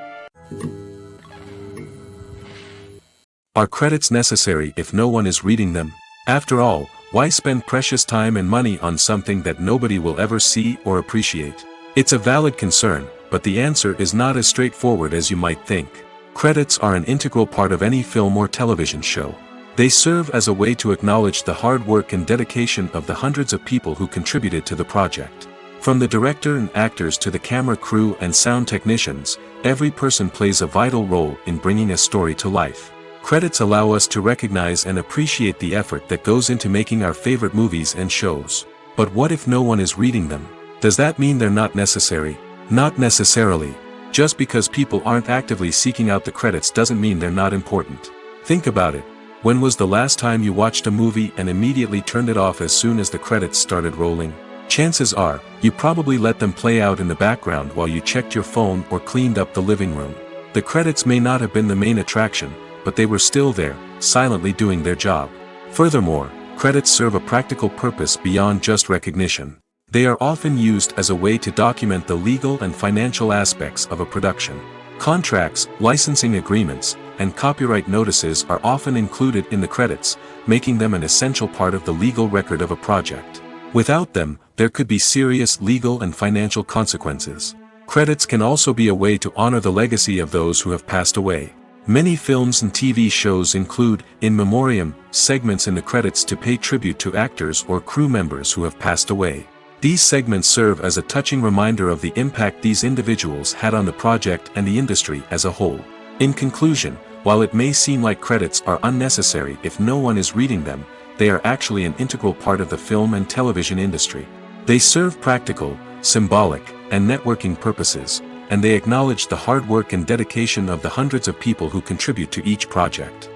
Are credits necessary if no one is reading them? After all, why spend precious time and money on something that nobody will ever see or appreciate? It's a valid concern, but the answer is not as straightforward as you might think. Credits are an integral part of any film or television show. They serve as a way to acknowledge the hard work and dedication of the hundreds of people who contributed to the project. From the director and actors to the camera crew and sound technicians, every person plays a vital role in bringing a story to life. Credits allow us to recognize and appreciate the effort that goes into making our favorite movies and shows. But what if no one is reading them? Does that mean they're not necessary? Not necessarily. Just because people aren't actively seeking out the credits doesn't mean they're not important. Think about it. When was the last time you watched a movie and immediately turned it off as soon as the credits started rolling? Chances are, you probably let them play out in the background while you checked your phone or cleaned up the living room. The credits may not have been the main attraction, but they were still there, silently doing their job. Furthermore, credits serve a practical purpose beyond just recognition. They are often used as a way to document the legal and financial aspects of a production. Contracts, licensing agreements, and copyright notices are often included in the credits, making them an essential part of the legal record of a project. Without them, there could be serious legal and financial consequences. Credits can also be a way to honor the legacy of those who have passed away. Many films and TV shows include, in memoriam, segments in the credits to pay tribute to actors or crew members who have passed away. These segments serve as a touching reminder of the impact these individuals had on the project and the industry as a whole. In conclusion, while it may seem like credits are unnecessary if no one is reading them, they are actually an integral part of the film and television industry. They serve practical, symbolic, and networking purposes, and they acknowledge the hard work and dedication of the hundreds of people who contribute to each project.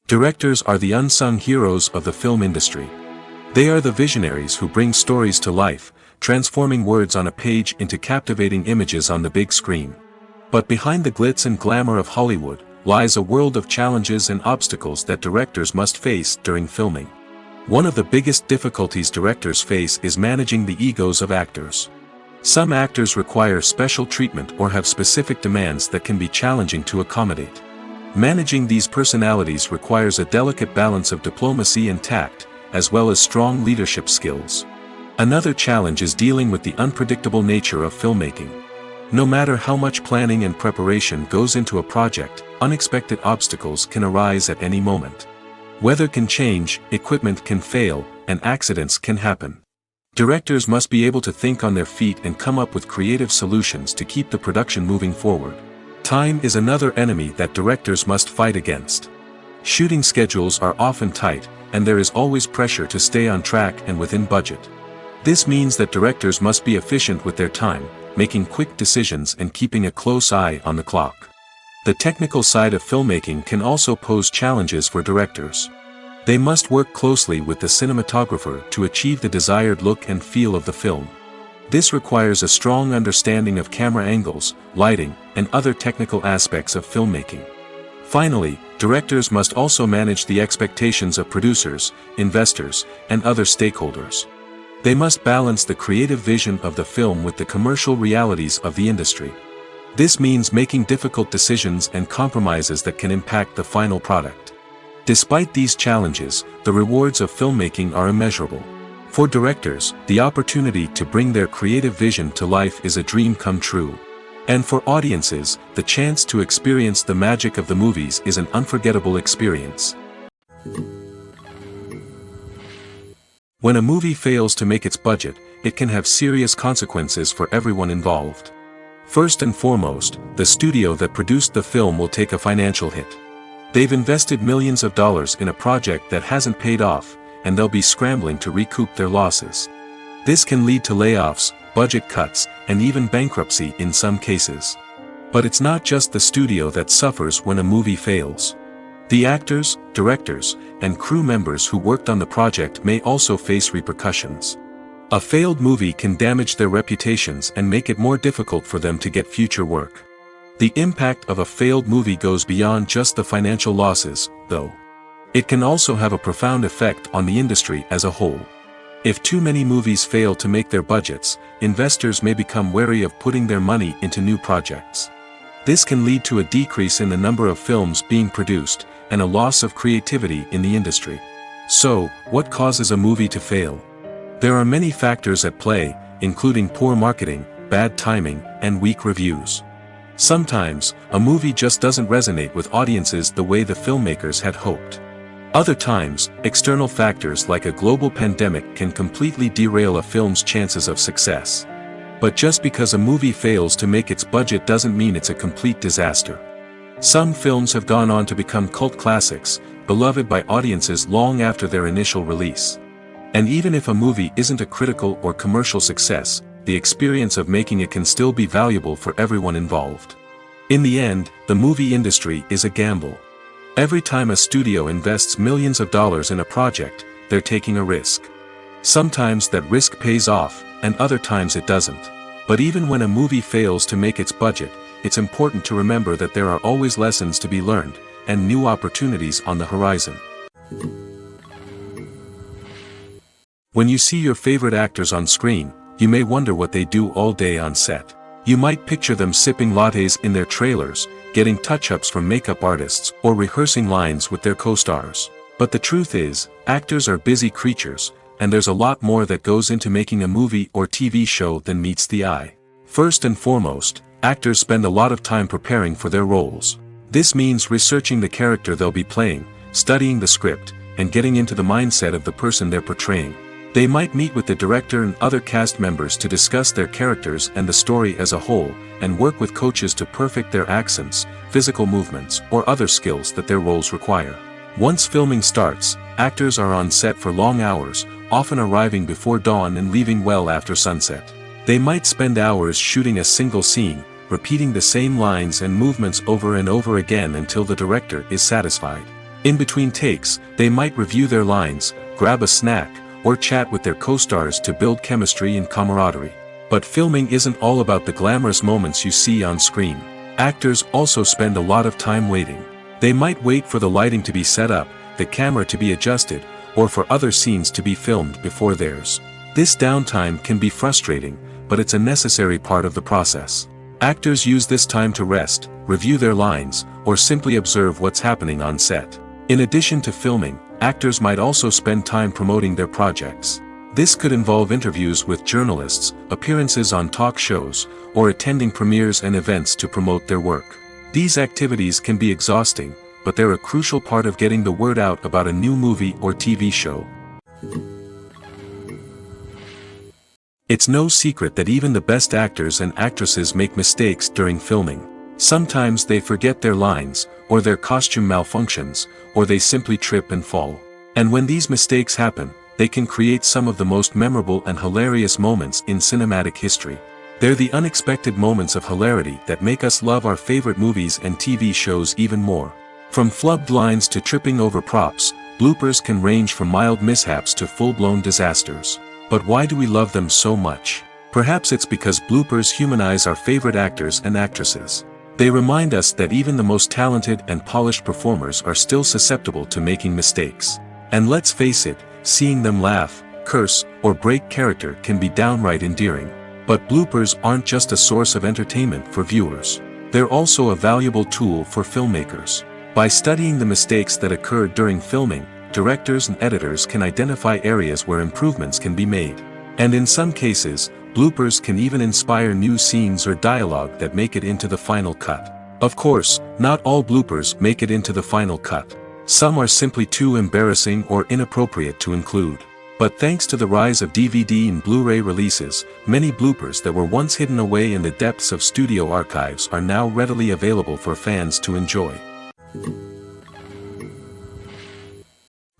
Directors are the unsung heroes of the film industry. They are the visionaries who bring stories to life, transforming words on a page into captivating images on the big screen. But behind the glitz and glamour of Hollywood lies a world of challenges and obstacles that directors must face during filming. One of the biggest difficulties directors face is managing the egos of actors. Some actors require special treatment or have specific demands that can be challenging to accommodate. Managing these personalities requires a delicate balance of diplomacy and tact, as well as strong leadership skills. Another challenge is dealing with the unpredictable nature of filmmaking. No matter how much planning and preparation goes into a project, unexpected obstacles can arise at any moment. Weather can change, equipment can fail, and accidents can happen. Directors must be able to think on their feet and come up with creative solutions to keep the production moving forward. Time is another enemy that directors must fight against. Shooting schedules are often tight, and there is always pressure to stay on track and within budget. This means that directors must be efficient with their time, making quick decisions and keeping a close eye on the clock. The technical side of filmmaking can also pose challenges for directors. They must work closely with the cinematographer to achieve the desired look and feel of the film. This requires a strong understanding of camera angles, lighting, and other technical aspects of filmmaking. Finally, directors must also manage the expectations of producers, investors, and other stakeholders. They must balance the creative vision of the film with the commercial realities of the industry. This means making difficult decisions and compromises that can impact the final product. Despite these challenges, the rewards of filmmaking are immeasurable. For directors, the opportunity to bring their creative vision to life is a dream come true. And for audiences, the chance to experience the magic of the movies is an unforgettable experience. When a movie fails to make its budget, it can have serious consequences for everyone involved. First and foremost, the studio that produced the film will take a financial hit. They've invested millions of dollars in a project that hasn't paid off, and they'll be scrambling to recoup their losses. This can lead to layoffs, budget cuts, and even bankruptcy in some cases. But it's not just the studio that suffers when a movie fails. The actors, directors, and crew members who worked on the project may also face repercussions. A failed movie can damage their reputations and make it more difficult for them to get future work. The impact of a failed movie goes beyond just the financial losses, though. It can also have a profound effect on the industry as a whole. If too many movies fail to make their budgets, investors may become wary of putting their money into new projects. This can lead to a decrease in the number of films being produced, and a loss of creativity in the industry. So, what causes a movie to fail? There are many factors at play, including poor marketing, bad timing, and weak reviews. Sometimes, a movie just doesn't resonate with audiences the way the filmmakers had hoped. Other times, external factors like a global pandemic can completely derail a film's chances of success. But just because a movie fails to make its budget doesn't mean it's a complete disaster. Some films have gone on to become cult classics, beloved by audiences long after their initial release. And even if a movie isn't a critical or commercial success, the experience of making it can still be valuable for everyone involved. In the end, the movie industry is a gamble. Every time a studio invests millions of dollars in a project, they're taking a risk. Sometimes that risk pays off, and other times it doesn't. But even when a movie fails to make its budget, it's important to remember that there are always lessons to be learned, and new opportunities on the horizon. When you see your favorite actors on screen, you may wonder what they do all day on set. You might picture them sipping lattes in their trailers, getting touch-ups from makeup artists, or rehearsing lines with their co-stars. But the truth is, actors are busy creatures, and there's a lot more that goes into making a movie or TV show than meets the eye. First and foremost, actors spend a lot of time preparing for their roles. This means researching the character they'll be playing, studying the script, and getting into the mindset of the person they're portraying. They might meet with the director and other cast members to discuss their characters and the story as a whole, and work with coaches to perfect their accents, physical movements, or other skills that their roles require. Once filming starts, actors are on set for long hours, often arriving before dawn and leaving well after sunset. They might spend hours shooting a single scene, repeating the same lines and movements over and over again until the director is satisfied. In between takes, they might review their lines, grab a snack, or chat with their co-stars to build chemistry and camaraderie. But filming isn't all about the glamorous moments you see on screen. Actors also spend a lot of time waiting. They might wait for the lighting to be set up, the camera to be adjusted, or for other scenes to be filmed before theirs. This downtime can be frustrating, but it's a necessary part of the process. Actors use this time to rest, review their lines, or simply observe what's happening on set. In addition to filming, actors might also spend time promoting their projects. This could involve interviews with journalists, appearances on talk shows, or attending premieres and events to promote their work. These activities can be exhausting, but they're a crucial part of getting the word out about a new movie or TV show. It's no secret that even the best actors and actresses make mistakes during filming. Sometimes they forget their lines, or their costume malfunctions, or they simply trip and fall. And when these mistakes happen, they can create some of the most memorable and hilarious moments in cinematic history. They're the unexpected moments of hilarity that make us love our favorite movies and TV shows even more. From flubbed lines to tripping over props, bloopers can range from mild mishaps to full-blown disasters. But why do we love them so much? Perhaps it's because bloopers humanize our favorite actors and actresses. They remind us that even the most talented and polished performers are still susceptible to making mistakes. And let's face it, seeing them laugh, curse, or break character can be downright endearing. But bloopers aren't just a source of entertainment for viewers. They're also a valuable tool for filmmakers. By studying the mistakes that occurred during filming, directors and editors can identify areas where improvements can be made. And in some cases, bloopers can even inspire new scenes or dialogue that make it into the final cut. Of course, not all bloopers make it into the final cut. Some are simply too embarrassing or inappropriate to include. But thanks to the rise of DVD and Blu-ray releases, many bloopers that were once hidden away in the depths of studio archives are now readily available for fans to enjoy.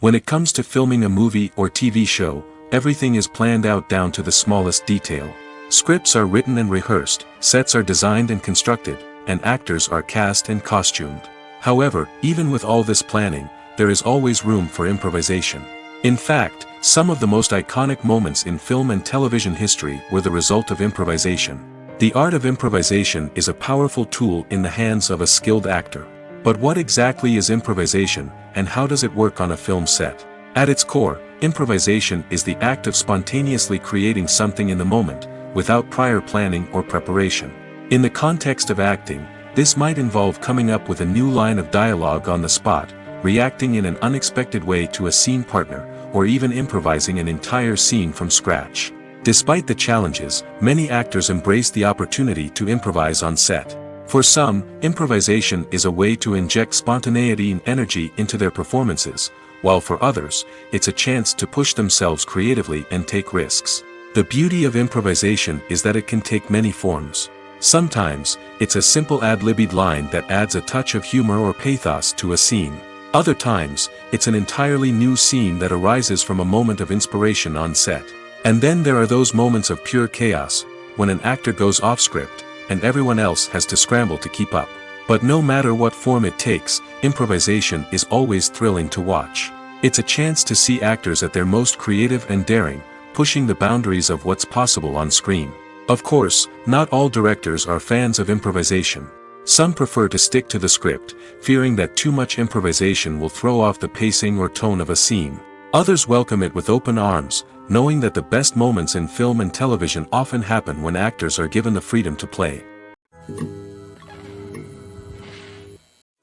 When it comes to filming a movie or TV show, everything is planned out down to the smallest detail. Scripts are written and rehearsed, sets are designed and constructed, and actors are cast and costumed. However, even with all this planning, there is always room for improvisation. In fact, some of the most iconic moments in film and television history were the result of improvisation. The art of improvisation is a powerful tool in the hands of a skilled actor. But what exactly is improvisation, and how does it work on a film set? At its core, improvisation is the act of spontaneously creating something in the moment, without prior planning or preparation. In the context of acting, this might involve coming up with a new line of dialogue on the spot, reacting in an unexpected way to a scene partner, or even improvising an entire scene from scratch. Despite the challenges, many actors embrace the opportunity to improvise on set. For some, improvisation is a way to inject spontaneity and energy into their performances, while for others, it's a chance to push themselves creatively and take risks. The beauty of improvisation is that it can take many forms. Sometimes, it's a simple ad-libbed line that adds a touch of humor or pathos to a scene. Other times, it's an entirely new scene that arises from a moment of inspiration on set. And then there are those moments of pure chaos, when an actor goes off script, and everyone else has to scramble to keep up. But no matter what form it takes, improvisation is always thrilling to watch. It's a chance to see actors at their most creative and daring, pushing the boundaries of what's possible on screen. Of course, not all directors are fans of improvisation. Some prefer to stick to the script, fearing that too much improvisation will throw off the pacing or tone of a scene. Others welcome it with open arms, knowing that the best moments in film and television often happen when actors are given the freedom to play.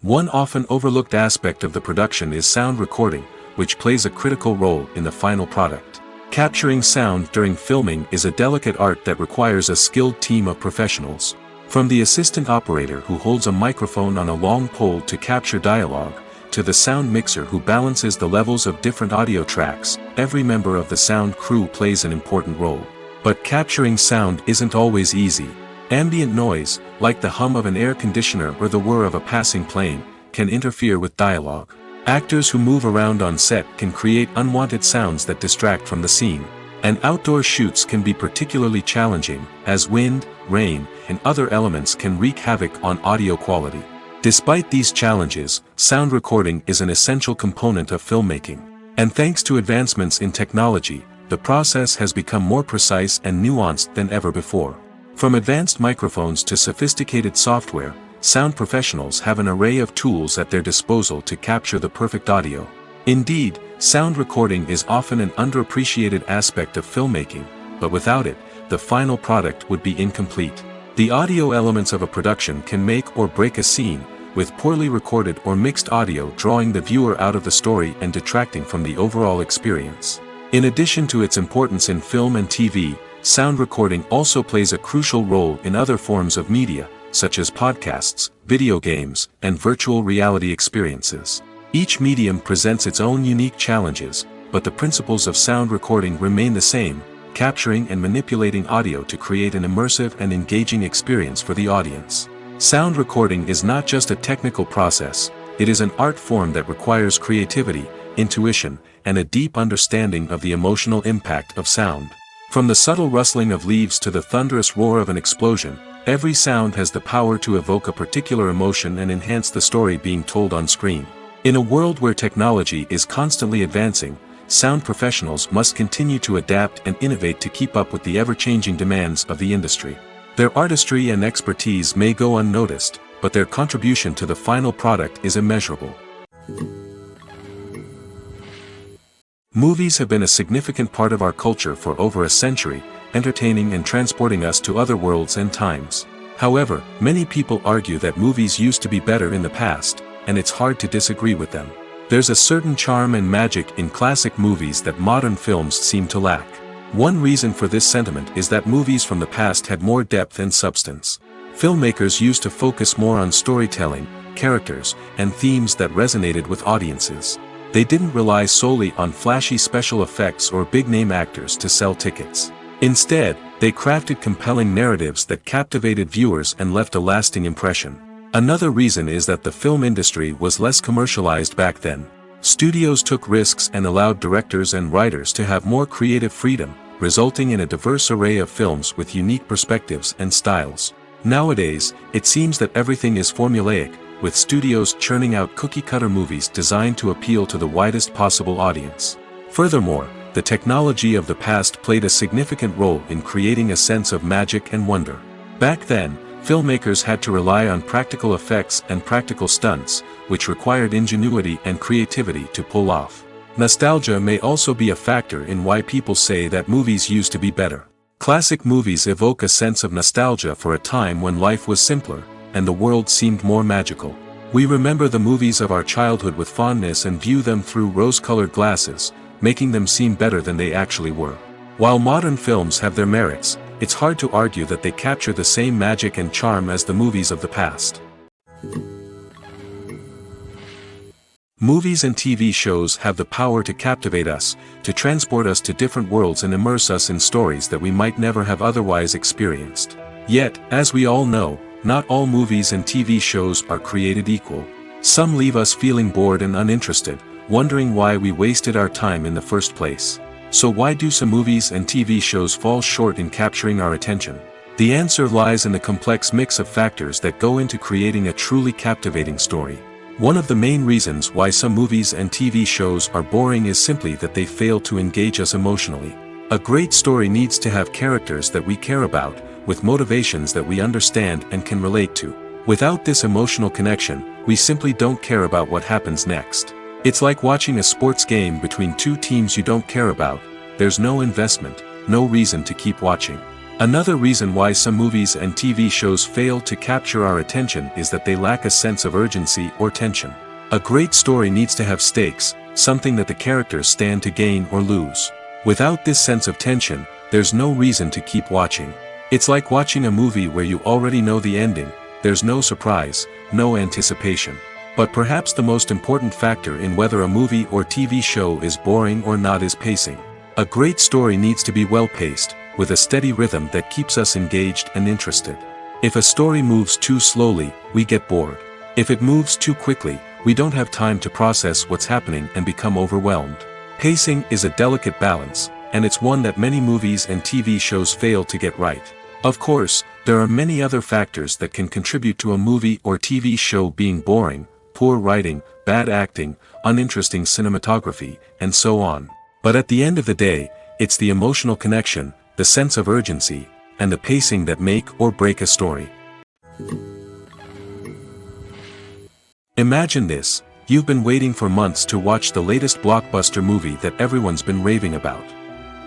One often overlooked aspect of the production is sound recording, which plays a critical role in the final product. Capturing sound during filming is a delicate art that requires a skilled team of professionals. From the assistant operator who holds a microphone on a long pole to capture dialogue, to the sound mixer who balances the levels of different audio tracks, every member of the sound crew plays an important role. But capturing sound isn't always easy. Ambient noise, like the hum of an air conditioner or the whir of a passing plane, can interfere with dialogue. Actors who move around on set can create unwanted sounds that distract from the scene. And outdoor shoots can be particularly challenging, as wind, rain, and other elements can wreak havoc on audio quality. Despite these challenges, sound recording is an essential component of filmmaking. And thanks to advancements in technology, the process has become more precise and nuanced than ever before. From advanced microphones to sophisticated software, sound professionals have an array of tools at their disposal to capture the perfect audio. Indeed, sound recording is often an underappreciated aspect of filmmaking, but without it, the final product would be incomplete. The audio elements of a production can make or break a scene, with poorly recorded or mixed audio drawing the viewer out of the story and detracting from the overall experience. In addition to its importance in film and TV, sound recording also plays a crucial role in other forms of media, such as podcasts, video games, and virtual reality experiences. Each medium presents its own unique challenges, but the principles of sound recording remain the same, capturing and manipulating audio to create an immersive and engaging experience for the audience. Sound recording is not just a technical process, it is an art form that requires creativity, intuition, and a deep understanding of the emotional impact of sound. From the subtle rustling of leaves to the thunderous roar of an explosion, every sound has the power to evoke a particular emotion and enhance the story being told on screen. In a world where technology is constantly advancing, sound professionals must continue to adapt and innovate to keep up with the ever-changing demands of the industry. Their artistry and expertise may go unnoticed, but their contribution to the final product is immeasurable. Movies have been a significant part of our culture for over a century, entertaining and transporting us to other worlds and times. However, many people argue that movies used to be better in the past, and it's hard to disagree with them. There's a certain charm and magic in classic movies that modern films seem to lack. One reason for this sentiment is that movies from the past had more depth and substance. Filmmakers used to focus more on storytelling, characters, and themes that resonated with audiences. They didn't rely solely on flashy special effects or big-name actors to sell tickets. Instead, they crafted compelling narratives that captivated viewers and left a lasting impression. Another reason is that the film industry was less commercialized back then. Studios took risks and allowed directors and writers to have more creative freedom, resulting in a diverse array of films with unique perspectives and styles. Nowadays, it seems that everything is formulaic, with studios churning out cookie-cutter movies designed to appeal to the widest possible audience. Furthermore, the technology of the past played a significant role in creating a sense of magic and wonder. Back then, filmmakers had to rely on practical effects and practical stunts, which required ingenuity and creativity to pull off. Nostalgia may also be a factor in why people say that movies used to be better. Classic movies evoke a sense of nostalgia for a time when life was simpler, and the world seemed more magical. We remember the movies of our childhood with fondness and view them through rose-colored glasses, making them seem better than they actually were. While modern films have their merits, it's hard to argue that they capture the same magic and charm as the movies of the past. Movies and TV shows have the power to captivate us, to transport us to different worlds and immerse us in stories that we might never have otherwise experienced. Yet, as we all know, not all movies and TV shows are created equal. Some leave us feeling bored and uninterested, wondering why we wasted our time in the first place. So why do some movies and TV shows fall short in capturing our attention? The answer lies in the complex mix of factors that go into creating a truly captivating story. One of the main reasons why some movies and TV shows are boring is simply that they fail to engage us emotionally. A great story needs to have characters that we care about, with motivations that we understand and can relate to. Without this emotional connection, we simply don't care about what happens next. It's like watching a sports game between two teams you don't care about. There's no investment, no reason to keep watching. Another reason why some movies and TV shows fail to capture our attention is that they lack a sense of urgency or tension. A great story needs to have stakes, something that the characters stand to gain or lose. Without this sense of tension, there's no reason to keep watching. It's like watching a movie where you already know the ending. There's no surprise, no anticipation. But perhaps the most important factor in whether a movie or TV show is boring or not is pacing. A great story needs to be well-paced, with a steady rhythm that keeps us engaged and interested. If a story moves too slowly, we get bored. If it moves too quickly, we don't have time to process what's happening and become overwhelmed. Pacing is a delicate balance, and it's one that many movies and TV shows fail to get right. Of course, there are many other factors that can contribute to a movie or TV show being boring: poor writing, bad acting, uninteresting cinematography, and so on. But at the end of the day, it's the emotional connection, the sense of urgency, and the pacing that make or break a story. Imagine this: You've been waiting for months to watch the latest blockbuster movie that everyone's been raving about.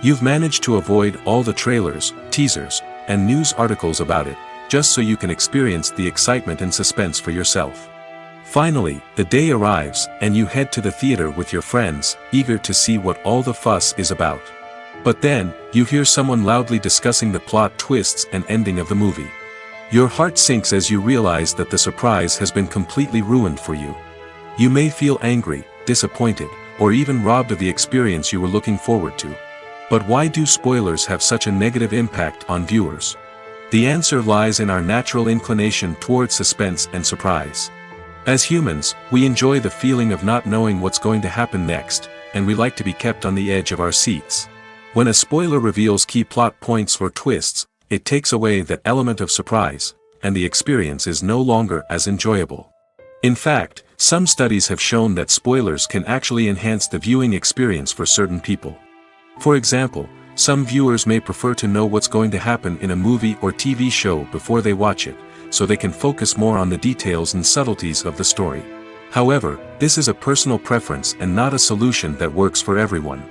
You've managed to avoid all the trailers, teasers, and news articles about it, just so you can experience the excitement and suspense for yourself. Finally, the day arrives, and you head to the theater with your friends, eager to see what all the fuss is about. But then, you hear someone loudly discussing the plot twists and ending of the movie. Your heart sinks as you realize that the surprise has been completely ruined for you. You may feel angry, disappointed, or even robbed of the experience you were looking forward to. But why do spoilers have such a negative impact on viewers? The answer lies in our natural inclination toward suspense and surprise. As humans, we enjoy the feeling of not knowing what's going to happen next, and we like to be kept on the edge of our seats. When a spoiler reveals key plot points or twists, it takes away that element of surprise, and the experience is no longer as enjoyable. In fact, some studies have shown that spoilers can actually enhance the viewing experience for certain people. For example, some viewers may prefer to know what's going to happen in a movie or TV show before they watch it, so they can focus more on the details and subtleties of the story. However, this is a personal preference and not a solution that works for everyone.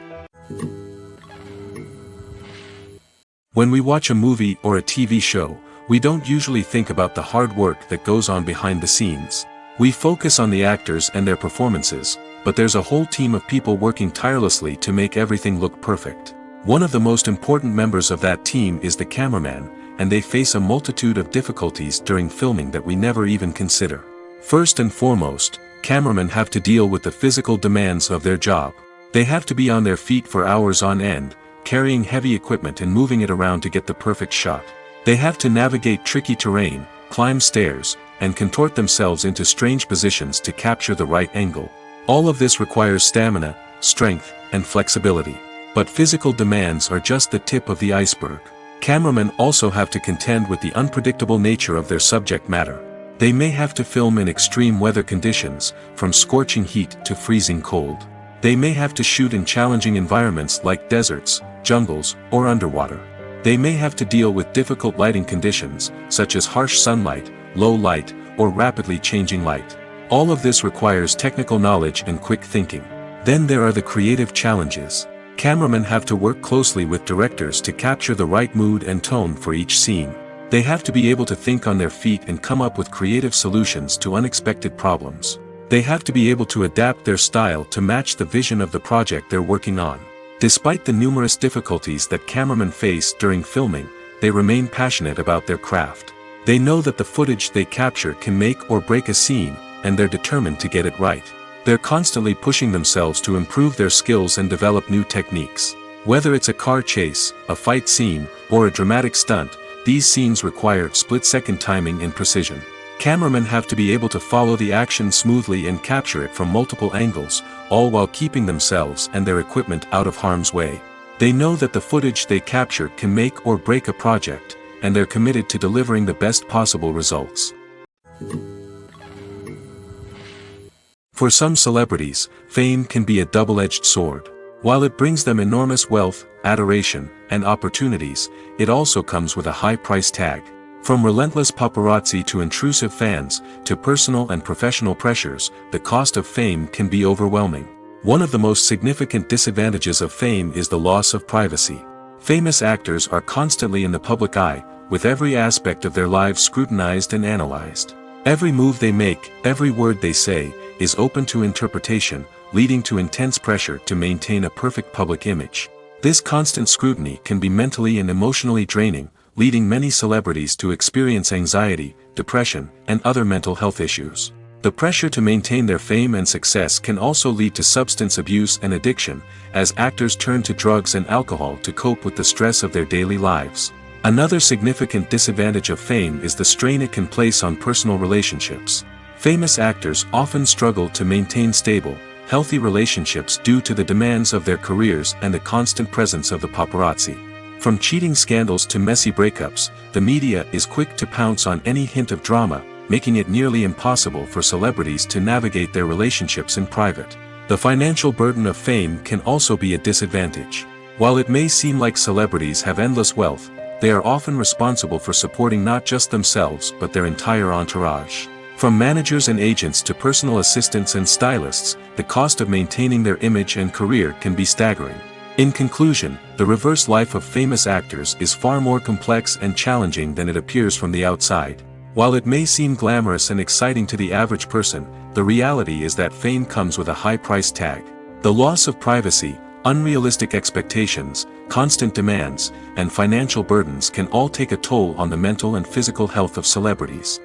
When we watch a movie or a TV show, we don't usually think about the hard work that goes on behind the scenes. We focus on the actors and their performances, but there's a whole team of people working tirelessly to make everything look perfect. One of the most important members of that team is the cameraman, and they face a multitude of difficulties during filming that we never even consider. First and foremost, cameramen have to deal with the physical demands of their job. They have to be on their feet for hours on end, carrying heavy equipment and moving it around to get the perfect shot. They have to navigate tricky terrain, climb stairs, and contort themselves into strange positions to capture the right angle. All of this requires stamina, strength, and flexibility. But physical demands are just the tip of the iceberg. Cameramen also have to contend with the unpredictable nature of their subject matter. They may have to film in extreme weather conditions, from scorching heat to freezing cold. They may have to shoot in challenging environments like deserts, jungles, or underwater. They may have to deal with difficult lighting conditions, such as harsh sunlight, low light, or rapidly changing light. All of this requires technical knowledge and quick thinking. Then there are the creative challenges. Cameramen have to work closely with directors to capture the right mood and tone for each scene. They have to be able to think on their feet and come up with creative solutions to unexpected problems. They have to be able to adapt their style to match the vision of the project they're working on. Despite the numerous difficulties that cameramen face during filming, they remain passionate about their craft. They know that the footage they capture can make or break a scene, and they're determined to get it right. They're constantly pushing themselves to improve their skills and develop new techniques. Whether it's a car chase, a fight scene, or a dramatic stunt, these scenes require split-second timing and precision. Cameramen have to be able to follow the action smoothly and capture it from multiple angles, all while keeping themselves and their equipment out of harm's way. They know that the footage they capture can make or break a project, and they're committed to delivering the best possible results. For some celebrities, fame can be a double-edged sword. While it brings them enormous wealth, adoration, and opportunities, it also comes with a high price tag. From relentless paparazzi to intrusive fans, to personal and professional pressures, the cost of fame can be overwhelming. One of the most significant disadvantages of fame is the loss of privacy. Famous actors are constantly in the public eye, with every aspect of their lives scrutinized and analyzed. Every move they make, every word they say, is open to interpretation, leading to intense pressure to maintain a perfect public image. This constant scrutiny can be mentally and emotionally draining, leading many celebrities to experience anxiety, depression, and other mental health issues. The pressure to maintain their fame and success can also lead to substance abuse and addiction, as actors turn to drugs and alcohol to cope with the stress of their daily lives. Another significant disadvantage of fame is the strain it can place on personal relationships. Famous actors often struggle to maintain stable, healthy relationships due to the demands of their careers and the constant presence of the paparazzi. From cheating scandals to messy breakups, the media is quick to pounce on any hint of drama, making it nearly impossible for celebrities to navigate their relationships in private. The financial burden of fame can also be a disadvantage. While it may seem like celebrities have endless wealth, they are often responsible for supporting not just themselves but their entire entourage. From managers and agents to personal assistants and stylists, the cost of maintaining their image and career can be staggering. In conclusion, the reverse life of famous actors is far more complex and challenging than it appears from the outside. While it may seem glamorous and exciting to the average person, the reality is that fame comes with a high price tag. The loss of privacy, unrealistic expectations, constant demands, and financial burdens can all take a toll on the mental and physical health of celebrities.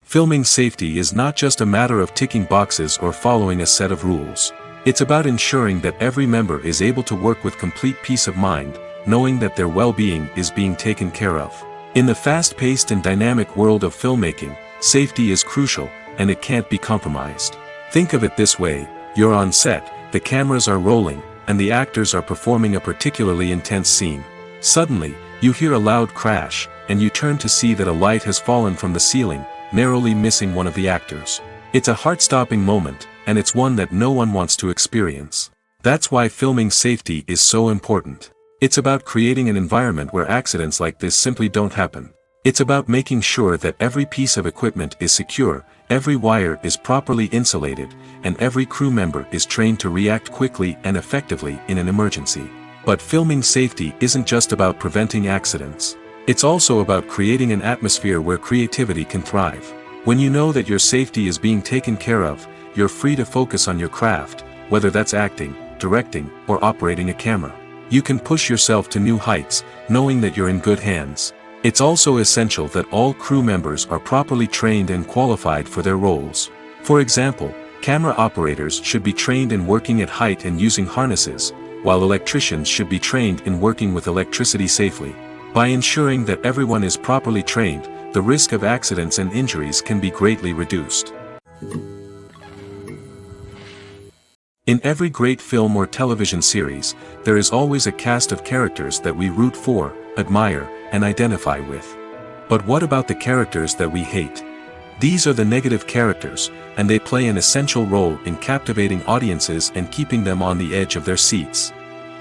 Filming safety is not just a matter of ticking boxes or following a set of rules. It's about ensuring that every member is able to work with complete peace of mind, knowing that their well-being is being taken care of. In the fast-paced and dynamic world of filmmaking, safety is crucial, and it can't be compromised. Think of it this way: you're on set, the cameras are rolling, and the actors are performing a particularly intense scene. Suddenly, you hear a loud crash, and you turn to see that a light has fallen from the ceiling, narrowly missing one of the actors. It's a heart-stopping moment, and it's one that no one wants to experience. That's why filming safety is so important. It's about creating an environment where accidents like this simply don't happen. It's about making sure that every piece of equipment is secure, every wire is properly insulated, and every crew member is trained to react quickly and effectively in an emergency. But filming safety isn't just about preventing accidents. It's also about creating an atmosphere where creativity can thrive. When you know that your safety is being taken care of, you're free to focus on your craft, whether that's acting, directing, or operating a camera. You can push yourself to new heights, knowing that you're in good hands. It's also essential that all crew members are properly trained and qualified for their roles. For example, camera operators should be trained in working at height and using harnesses, while electricians should be trained in working with electricity safely. By ensuring that everyone is properly trained, the risk of accidents and injuries can be greatly reduced. In every great film or television series, there is always a cast of characters that we root for, admire, and identify with. But what about the characters that we hate? These are the negative characters, and they play an essential role in captivating audiences and keeping them on the edge of their seats.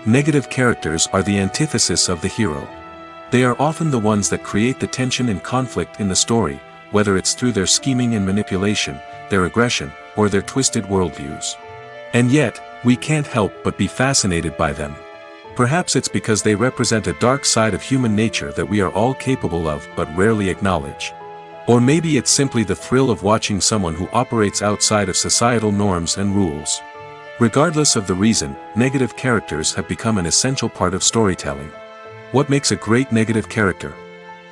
Negative characters are the antithesis of the hero. They are often the ones that create the tension and conflict in the story, whether it's through their scheming and manipulation, their aggression, or their twisted worldviews. And yet, we can't help but be fascinated by them. Perhaps it's because they represent a dark side of human nature that we are all capable of but rarely acknowledge. Or maybe it's simply the thrill of watching someone who operates outside of societal norms and rules. Regardless of the reason, negative characters have become an essential part of storytelling. What makes a great negative character?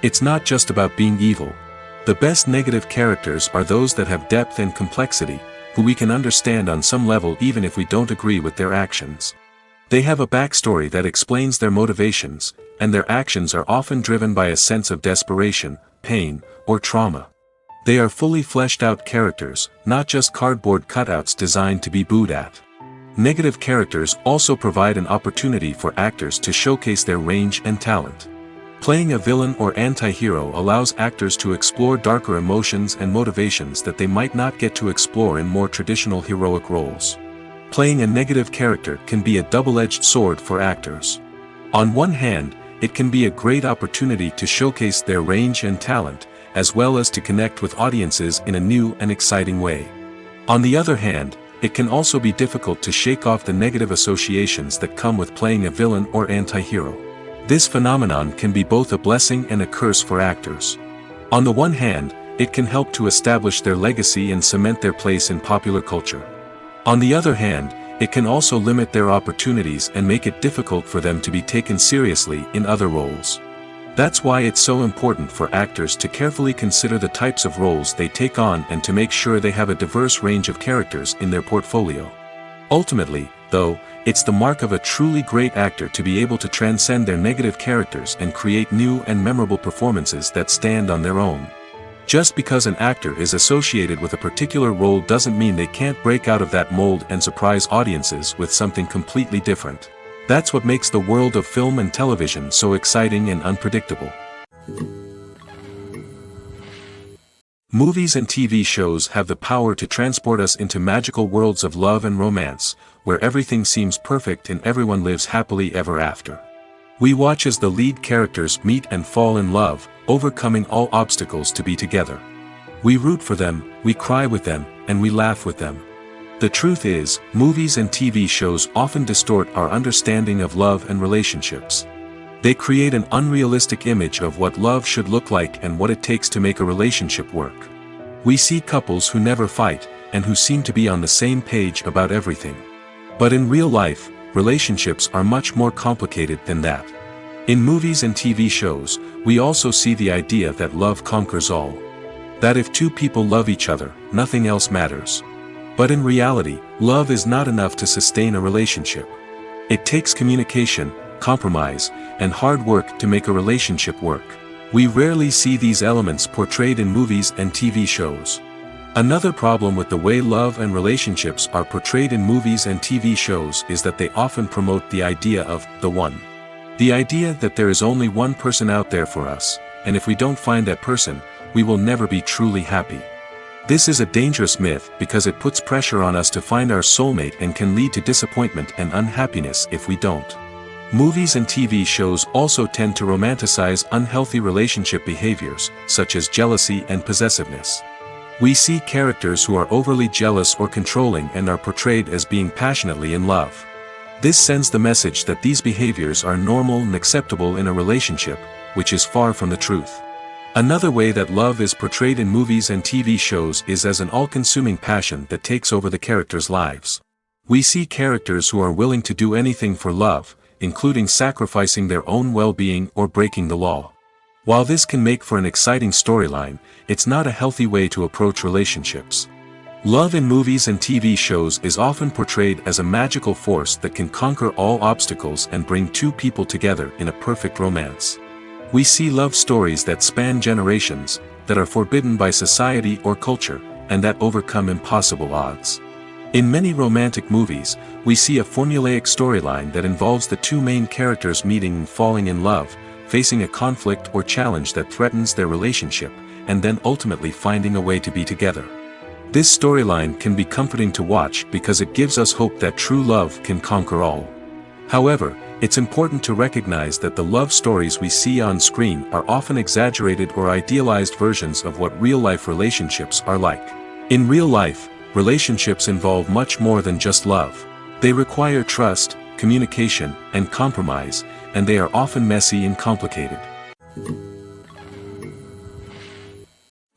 It's not just about being evil. The best negative characters are those that have depth and complexity, who we can understand on some level even if we don't agree with their actions. They have a backstory that explains their motivations, and their actions are often driven by a sense of desperation, pain, or trauma. They are fully fleshed out characters, not just cardboard cutouts designed to be booed at. Negative characters also provide an opportunity for actors to showcase their range and talent. Playing a villain or anti-hero allows actors to explore darker emotions and motivations that they might not get to explore in more traditional heroic roles. Playing a negative character can be a double-edged sword for actors. On one hand, it can be a great opportunity to showcase their range and talent, as well as to connect with audiences in a new and exciting way. On the other hand, it can also be difficult to shake off the negative associations that come with playing a villain or anti-hero. This phenomenon can be both a blessing and a curse for actors. On the one hand, it can help to establish their legacy and cement their place in popular culture. On the other hand, it can also limit their opportunities and make it difficult for them to be taken seriously in other roles. That's why it's so important for actors to carefully consider the types of roles they take on and to make sure they have a diverse range of characters in their portfolio. Ultimately, though, it's the mark of a truly great actor to be able to transcend their negative characters and create new and memorable performances that stand on their own. Just because an actor is associated with a particular role doesn't mean they can't break out of that mold and surprise audiences with something completely different. That's what makes the world of film and television so exciting and unpredictable. Movies and TV shows have the power to transport us into magical worlds of love and romance, where everything seems perfect and everyone lives happily ever after. We watch as the lead characters meet and fall in love, overcoming all obstacles to be together. We root for them, we cry with them, and we laugh with them. The truth is, movies and TV shows often distort our understanding of love and relationships. They create an unrealistic image of what love should look like and what it takes to make a relationship work. We see couples who never fight, and who seem to be on the same page about everything. But in real life, relationships are much more complicated than that. In movies and TV shows, we also see the idea that love conquers all. That if two people love each other, nothing else matters. But in reality, love is not enough to sustain a relationship. It takes communication, compromise, and hard work to make a relationship work. We rarely see these elements portrayed in movies and TV shows. Another problem with the way love and relationships are portrayed in movies and TV shows is that they often promote the idea of the one. The idea that there is only one person out there for us, and if we don't find that person, we will never be truly happy. This is a dangerous myth because it puts pressure on us to find our soulmate and can lead to disappointment and unhappiness if we don't. Movies and TV shows also tend to romanticize unhealthy relationship behaviors, such as jealousy and possessiveness. We see characters who are overly jealous or controlling and are portrayed as being passionately in love. This sends the message that these behaviors are normal and acceptable in a relationship, which is far from the truth. Another way that love is portrayed in movies and TV shows is as an all-consuming passion that takes over the characters' lives. We see characters who are willing to do anything for love, including sacrificing their own well-being or breaking the law. While this can make for an exciting storyline, it's not a healthy way to approach relationships. Love in movies and TV shows is often portrayed as a magical force that can conquer all obstacles and bring two people together in a perfect romance. We see love stories that span generations, that are forbidden by society or culture, and that overcome impossible odds. In many romantic movies, we see a formulaic storyline that involves the two main characters meeting and falling in love, facing a conflict or challenge that threatens their relationship, and then ultimately finding a way to be together. This storyline can be comforting to watch because it gives us hope that true love can conquer all. However, it's important to recognize that the love stories we see on screen are often exaggerated or idealized versions of what real-life relationships are like. In real life, relationships involve much more than just love. They require trust, communication, and compromise, and they are often messy and complicated.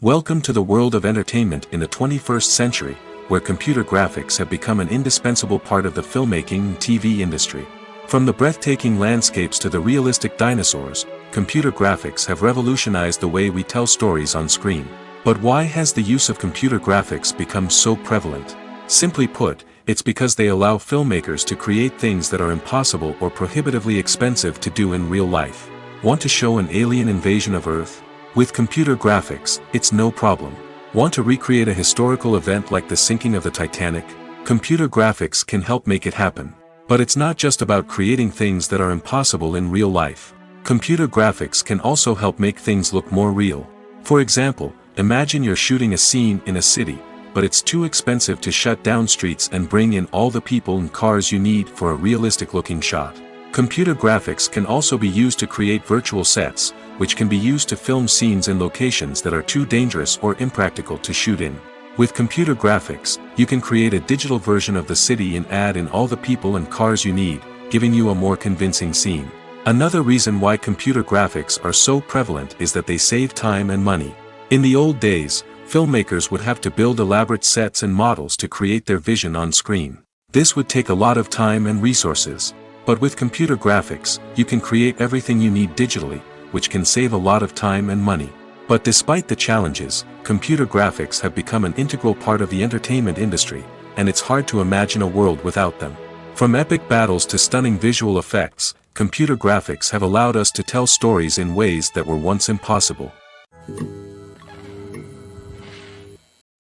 Welcome to the world of entertainment in the 21st century, where computer graphics have become an indispensable part of the filmmaking and TV industry. From the breathtaking landscapes to the realistic dinosaurs, computer graphics have revolutionized the way we tell stories on screen. But why has the use of computer graphics become so prevalent? Simply put, it's because they allow filmmakers to create things that are impossible or prohibitively expensive to do in real life. Want to show an alien invasion of Earth? With computer graphics, it's no problem. Want to recreate a historical event like the sinking of the Titanic? Computer graphics can help make it happen. But it's not just about creating things that are impossible in real life. Computer graphics can also help make things look more real. For example, imagine you're shooting a scene in a city, but it's too expensive to shut down streets and bring in all the people and cars you need for a realistic-looking shot. Computer graphics can also be used to create virtual sets, which can be used to film scenes in locations that are too dangerous or impractical to shoot in. With computer graphics, you can create a digital version of the city and add in all the people and cars you need, giving you a more convincing scene. Another reason why computer graphics are so prevalent is that they save time and money. In the old days, filmmakers would have to build elaborate sets and models to create their vision on screen. This would take a lot of time and resources. But with computer graphics, you can create everything you need digitally, which can save a lot of time and money. But despite the challenges, computer graphics have become an integral part of the entertainment industry, and it's hard to imagine a world without them. From epic battles to stunning visual effects, computer graphics have allowed us to tell stories in ways that were once impossible.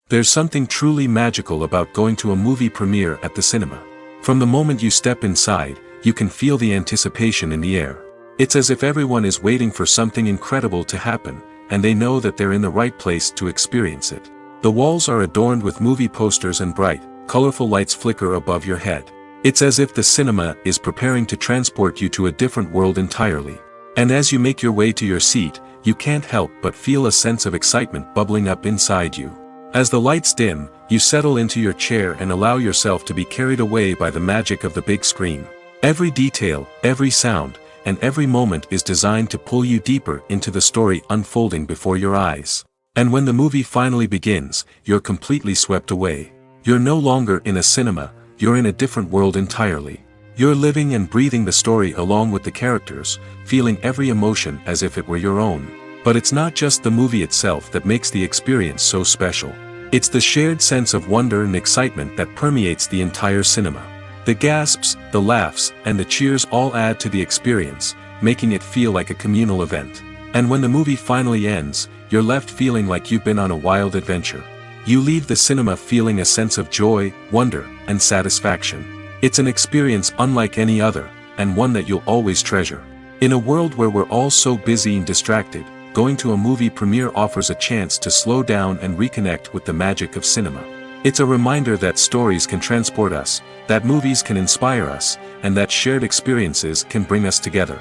There's something truly magical about going to a movie premiere at the cinema. From the moment you step inside, you can feel the anticipation in the air. It's as if everyone is waiting for something incredible to happen, and they know that they're in the right place to experience it. The walls are adorned with movie posters and bright, colorful lights flicker above your head. It's as if the cinema is preparing to transport you to a different world entirely. And as you make your way to your seat, you can't help but feel a sense of excitement bubbling up inside you. As the lights dim, you settle into your chair and allow yourself to be carried away by the magic of the big screen. Every detail, every sound, and every moment is designed to pull you deeper into the story unfolding before your eyes. And when the movie finally begins, you're completely swept away. You're no longer in a cinema, you're in a different world entirely. You're living and breathing the story along with the characters, feeling every emotion as if it were your own. But it's not just the movie itself that makes the experience so special. It's the shared sense of wonder and excitement that permeates the entire cinema. The gasps, the laughs, and the cheers all add to the experience, making it feel like a communal event. And when the movie finally ends, you're left feeling like you've been on a wild adventure. You leave the cinema feeling a sense of joy, wonder, and satisfaction. It's an experience unlike any other, and one that you'll always treasure. In a world where we're all so busy and distracted, going to a movie premiere offers a chance to slow down and reconnect with the magic of cinema. It's a reminder that stories can transport us, that movies can inspire us, and that shared experiences can bring us together.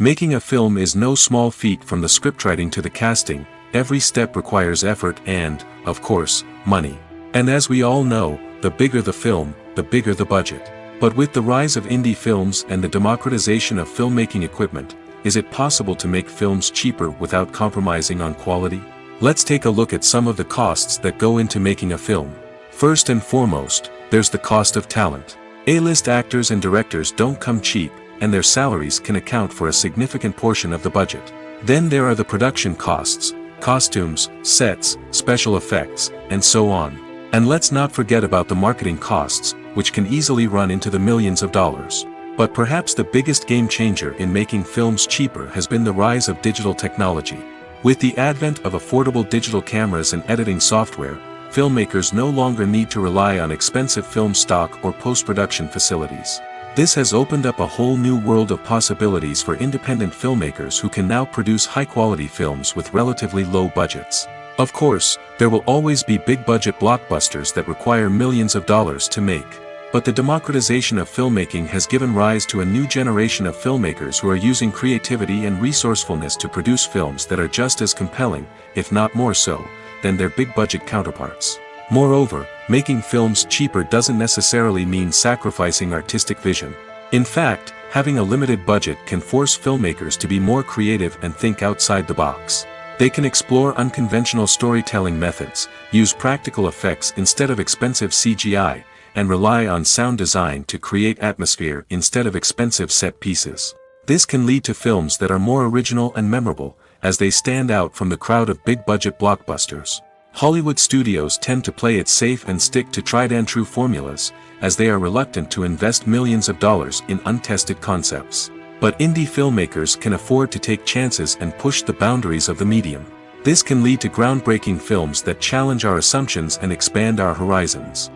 Making a film is no small feat. From the scriptwriting to the casting, every step requires effort and, of course, money. And as we all know, the bigger the film, the bigger the budget. But with the rise of indie films and the democratization of filmmaking equipment, is it possible to make films cheaper without compromising on quality? Let's take a look at some of the costs that go into making a film. First and foremost, there's the cost of talent. A-list actors and directors don't come cheap, and their salaries can account for a significant portion of the budget. Then there are the production costs, costumes, sets, special effects, and so on. And let's not forget about the marketing costs, which can easily run into the millions of dollars. But perhaps the biggest game changer in making films cheaper has been the rise of digital technology. With the advent of affordable digital cameras and editing software, filmmakers no longer need to rely on expensive film stock or post-production facilities. This has opened up a whole new world of possibilities for independent filmmakers who can now produce high-quality films with relatively low budgets. Of course, there will always be big-budget blockbusters that require millions of dollars to make. But the democratization of filmmaking has given rise to a new generation of filmmakers who are using creativity and resourcefulness to produce films that are just as compelling, if not more so, than their big-budget counterparts. Moreover, making films cheaper doesn't necessarily mean sacrificing artistic vision. In fact, having a limited budget can force filmmakers to be more creative and think outside the box. They can explore unconventional storytelling methods, use practical effects instead of expensive CGI, and rely on sound design to create atmosphere instead of expensive set pieces. This can lead to films that are more original and memorable, as they stand out from the crowd of big-budget blockbusters. Hollywood studios tend to play it safe and stick to tried-and-true formulas, as they are reluctant to invest millions of dollars in untested concepts. But indie filmmakers can afford to take chances and push the boundaries of the medium. This can lead to groundbreaking films that challenge our assumptions and expand our horizons.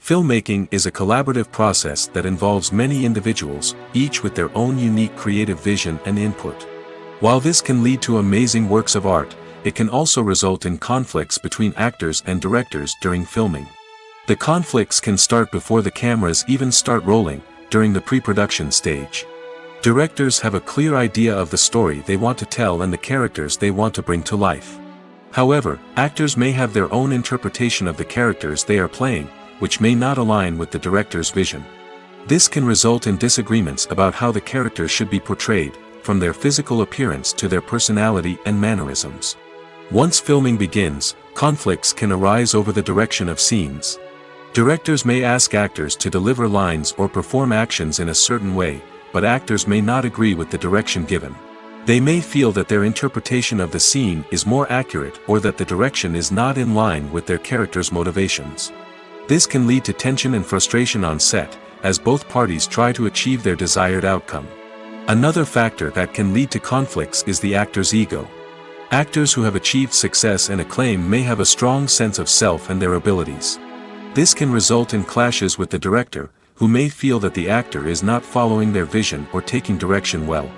Filmmaking is a collaborative process that involves many individuals, each with their own unique creative vision and input. While this can lead to amazing works of art, it can also result in conflicts between actors and directors during filming. The conflicts can start before the cameras even start rolling, during the pre-production stage. Directors have a clear idea of the story they want to tell and the characters they want to bring to life. However, actors may have their own interpretation of the characters they are playing, which may not align with the director's vision. This can result in disagreements about how the characters should be portrayed, from their physical appearance to their personality and mannerisms. Once filming begins, conflicts can arise over the direction of scenes. Directors may ask actors to deliver lines or perform actions in a certain way, but actors may not agree with the direction given. They may feel that their interpretation of the scene is more accurate or that the direction is not in line with their character's motivations. This can lead to tension and frustration on set, as both parties try to achieve their desired outcome. Another factor that can lead to conflicts is the actor's ego. Actors who have achieved success and acclaim may have a strong sense of self and their abilities. This can result in clashes with the director, who may feel that the actor is not following their vision or taking direction well.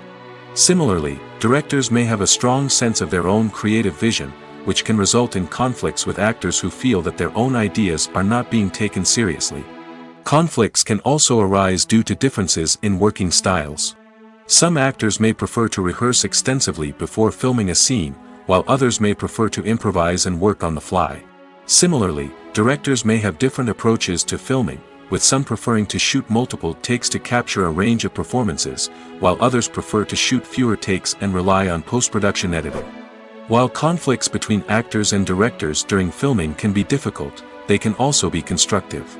Similarly, directors may have a strong sense of their own creative vision, which can result in conflicts with actors who feel that their own ideas are not being taken seriously. Conflicts can also arise due to differences in working styles. Some actors may prefer to rehearse extensively before filming a scene, while others may prefer to improvise and work on the fly. Similarly, directors may have different approaches to filming, with some preferring to shoot multiple takes to capture a range of performances, while others prefer to shoot fewer takes and rely on post-production editing. While conflicts between actors and directors during filming can be difficult, they can also be constructive.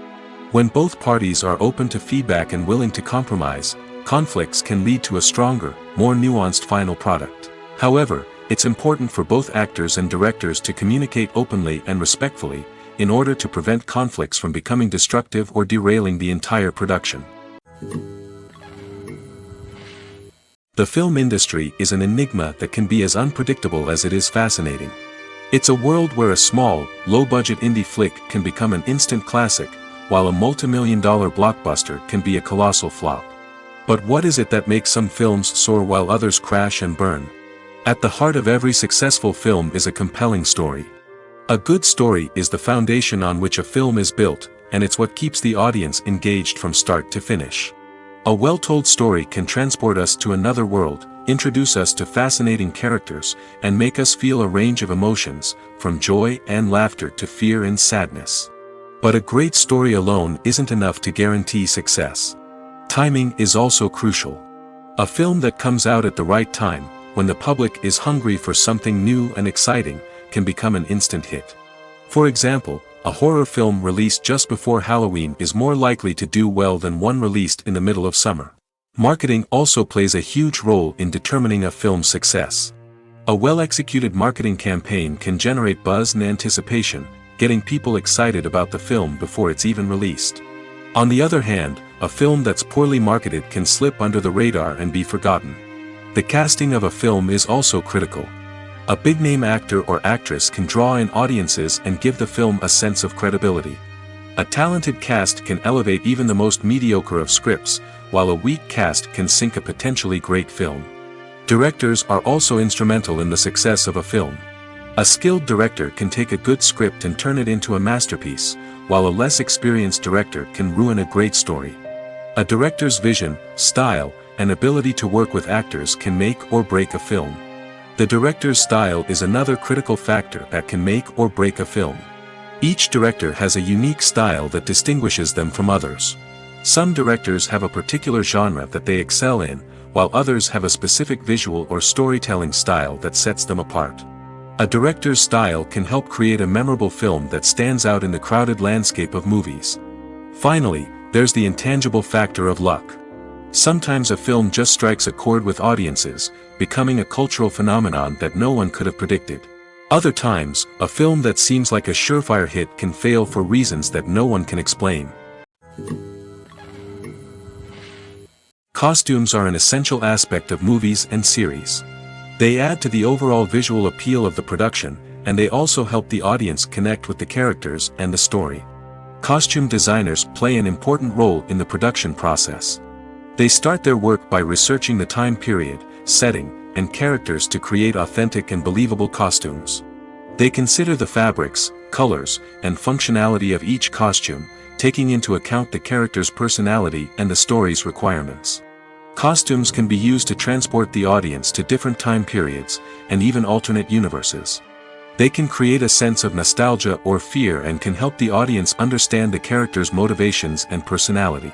When both parties are open to feedback and willing to compromise, conflicts can lead to a stronger, more nuanced final product. However, it's important for both actors and directors to communicate openly and respectfully, in order to prevent conflicts from becoming destructive or derailing the entire production. The film industry is an enigma that can be as unpredictable as it is fascinating. It's a world where a small, low-budget indie flick can become an instant classic, while a multi-million-dollar blockbuster can be a colossal flop. But what is it that makes some films soar while others crash and burn? At the heart of every successful film is a compelling story. A good story is the foundation on which a film is built, and it's what keeps the audience engaged from start to finish. A well-told story can transport us to another world, introduce us to fascinating characters, and make us feel a range of emotions, from joy and laughter to fear and sadness. But a great story alone isn't enough to guarantee success. Timing is also crucial. A film that comes out at the right time, when the public is hungry for something new and exciting, can become an instant hit. For example, a horror film released just before Halloween is more likely to do well than one released in the middle of summer. Marketing also plays a huge role in determining a film's success. A well-executed marketing campaign can generate buzz and anticipation, getting people excited about the film before it's even released. On the other hand, a film that's poorly marketed can slip under the radar and be forgotten. The casting of a film is also critical. A big-name actor or actress can draw in audiences and give the film a sense of credibility. A talented cast can elevate even the most mediocre of scripts, while a weak cast can sink a potentially great film. Directors are also instrumental in the success of a film. A skilled director can take a good script and turn it into a masterpiece, while a less experienced director can ruin a great story. A director's vision, style, and ability to work with actors can make or break a film. The director's style is another critical factor that can make or break a film. Each director has a unique style that distinguishes them from others. Some directors have a particular genre that they excel in, while others have a specific visual or storytelling style that sets them apart. A director's style can help create a memorable film that stands out in the crowded landscape of movies. Finally, there's the intangible factor of luck. Sometimes a film just strikes a chord with audiences, becoming a cultural phenomenon that no one could have predicted. Other times, a film that seems like a surefire hit can fail for reasons that no one can explain. Costumes are an essential aspect of movies and series. They add to the overall visual appeal of the production, and they also help the audience connect with the characters and the story. Costume designers play an important role in the production process. They start their work by researching the time period, setting, and characters to create authentic and believable costumes. They consider the fabrics, colors, and functionality of each costume, taking into account the character's personality and the story's requirements. Costumes can be used to transport the audience to different time periods, and even alternate universes. They can create a sense of nostalgia or fear and can help the audience understand the character's motivations and personality.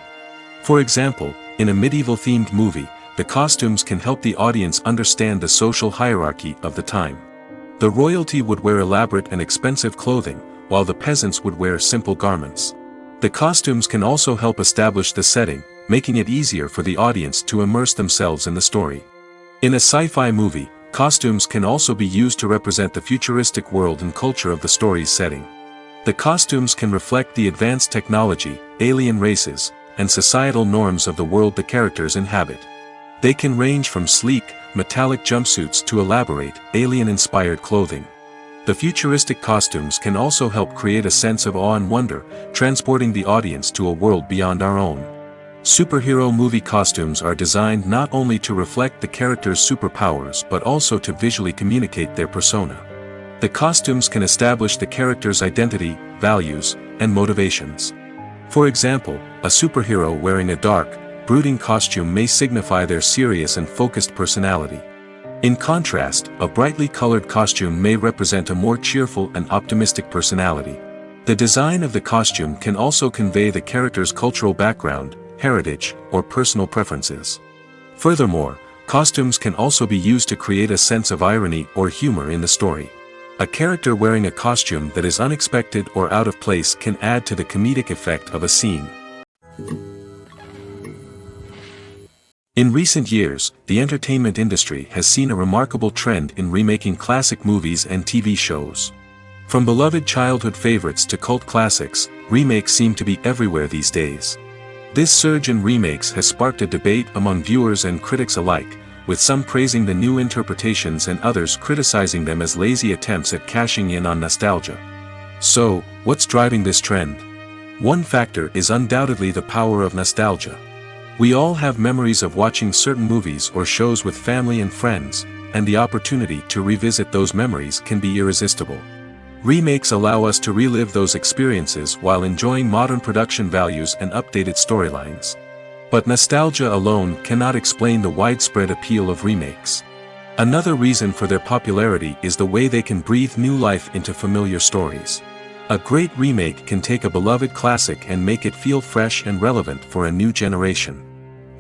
For example, in a medieval-themed movie, the costumes can help the audience understand the social hierarchy of the time. The royalty would wear elaborate and expensive clothing, while the peasants would wear simple garments. The costumes can also help establish the setting, making it easier for the audience to immerse themselves in the story. In a sci-fi movie, costumes can also be used to represent the futuristic world and culture of the story's setting. The costumes can reflect the advanced technology, alien races, and societal norms of the world the characters inhabit. They can range from sleek, metallic jumpsuits to elaborate, alien-inspired clothing. The futuristic costumes can also help create a sense of awe and wonder, transporting the audience to a world beyond our own. Superhero movie costumes are designed not only to reflect the character's superpowers but also to visually communicate their persona. The costumes can establish the character's identity, values, and motivations. For example, a superhero wearing a dark, brooding costume may signify their serious and focused personality. In contrast, a brightly colored costume may represent a more cheerful and optimistic personality. The design of the costume can also convey the character's cultural background, heritage, or personal preferences. Furthermore, costumes can also be used to create a sense of irony or humor in the story. A character wearing a costume that is unexpected or out of place can add to the comedic effect of a scene. In recent years, the entertainment industry has seen a remarkable trend in remaking classic movies and TV shows. From beloved childhood favorites to cult classics, remakes seem to be everywhere these days. This surge in remakes has sparked a debate among viewers and critics alike, with some praising the new interpretations and others criticizing them as lazy attempts at cashing in on nostalgia. So, what's driving this trend? One factor is undoubtedly the power of nostalgia. We all have memories of watching certain movies or shows with family and friends, and the opportunity to revisit those memories can be irresistible. Remakes allow us to relive those experiences while enjoying modern production values and updated storylines. But nostalgia alone cannot explain the widespread appeal of remakes. Another reason for their popularity is the way they can breathe new life into familiar stories. A great remake can take a beloved classic and make it feel fresh and relevant for a new generation.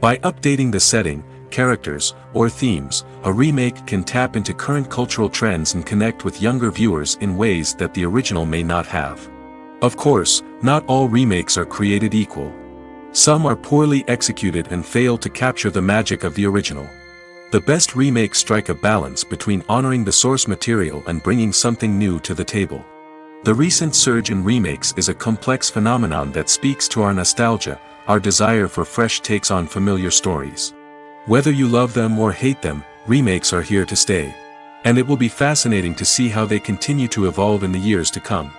By updating the setting, characters, or themes, a remake can tap into current cultural trends and connect with younger viewers in ways that the original may not have. Of course, not all remakes are created equal. Some are poorly executed and fail to capture the magic of the original. The best remakes strike a balance between honoring the source material and bringing something new to the table. The recent surge in remakes is a complex phenomenon that speaks to our nostalgia, our desire for fresh takes on familiar stories. Whether you love them or hate them, remakes are here to stay. And it will be fascinating to see how they continue to evolve in the years to come.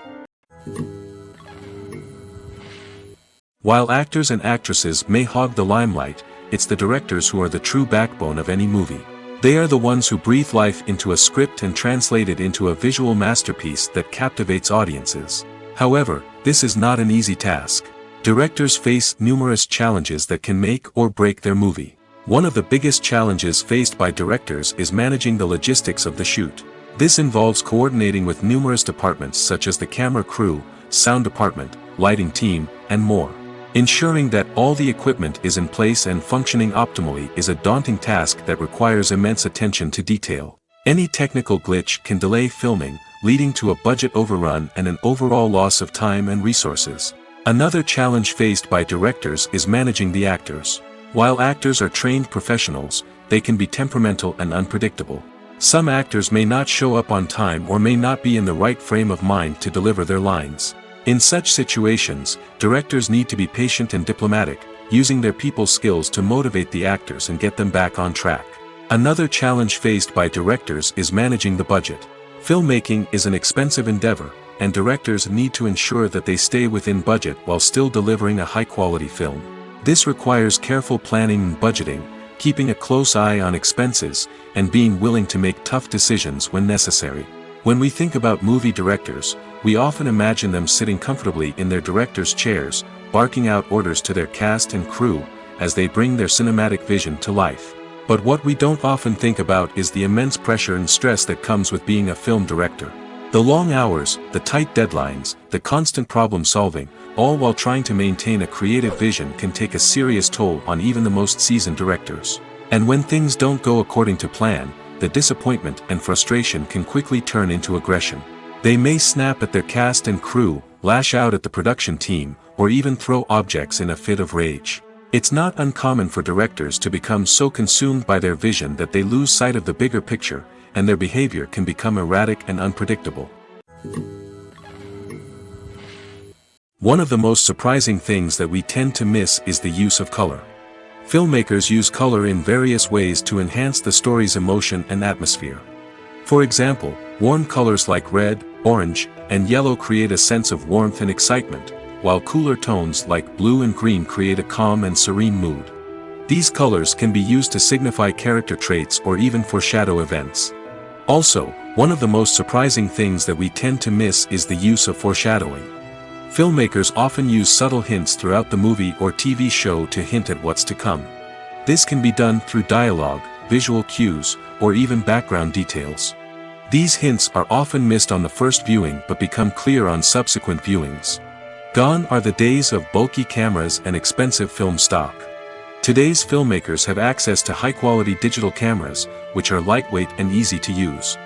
While actors and actresses may hog the limelight, it's the directors who are the true backbone of any movie. They are the ones who breathe life into a script and translate it into a visual masterpiece that captivates audiences. However, this is not an easy task. Directors face numerous challenges that can make or break their movie. One of the biggest challenges faced by directors is managing the logistics of the shoot. This involves coordinating with numerous departments such as the camera crew, sound department, lighting team, and more. Ensuring that all the equipment is in place and functioning optimally is a daunting task that requires immense attention to detail. Any technical glitch can delay filming, leading to a budget overrun and an overall loss of time and resources. Another challenge faced by directors is managing the actors. While actors are trained professionals, they can be temperamental and unpredictable. Some actors may not show up on time or may not be in the right frame of mind to deliver their lines. In such situations, directors need to be patient and diplomatic, using their people skills to motivate the actors and get them back on track. Another challenge faced by directors is managing the budget. Filmmaking is an expensive endeavor, and directors need to ensure that they stay within budget while still delivering a high-quality film. This requires careful planning and budgeting, keeping a close eye on expenses, and being willing to make tough decisions when necessary. When we think about movie directors, we often imagine them sitting comfortably in their director's chairs, barking out orders to their cast and crew, as they bring their cinematic vision to life. But what we don't often think about is the immense pressure and stress that comes with being a film director. The long hours, the tight deadlines, the constant problem solving, all while trying to maintain a creative vision can take a serious toll on even the most seasoned directors. And when things don't go according to plan, the disappointment and frustration can quickly turn into aggression. They may snap at their cast and crew, lash out at the production team, or even throw objects in a fit of rage. It's not uncommon for directors to become so consumed by their vision that they lose sight of the bigger picture, and their behavior can become erratic and unpredictable. One of the most surprising things that we tend to miss is the use of color. Filmmakers use color in various ways to enhance the story's emotion and atmosphere. For example, warm colors like red, orange, and yellow create a sense of warmth and excitement, while cooler tones like blue and green create a calm and serene mood. These colors can be used to signify character traits or even foreshadow events. Also, One of the most surprising things that we tend to miss is the use of foreshadowing. Filmmakers often use subtle hints throughout the movie or TV show to hint at what's to come. This can be done through dialogue, visual cues, or even background details. These hints are often missed on the first viewing but become clear on subsequent viewings. Gone are the days of bulky cameras and expensive film stock. Today's filmmakers have access to high-quality digital cameras, which are lightweight and easy to use.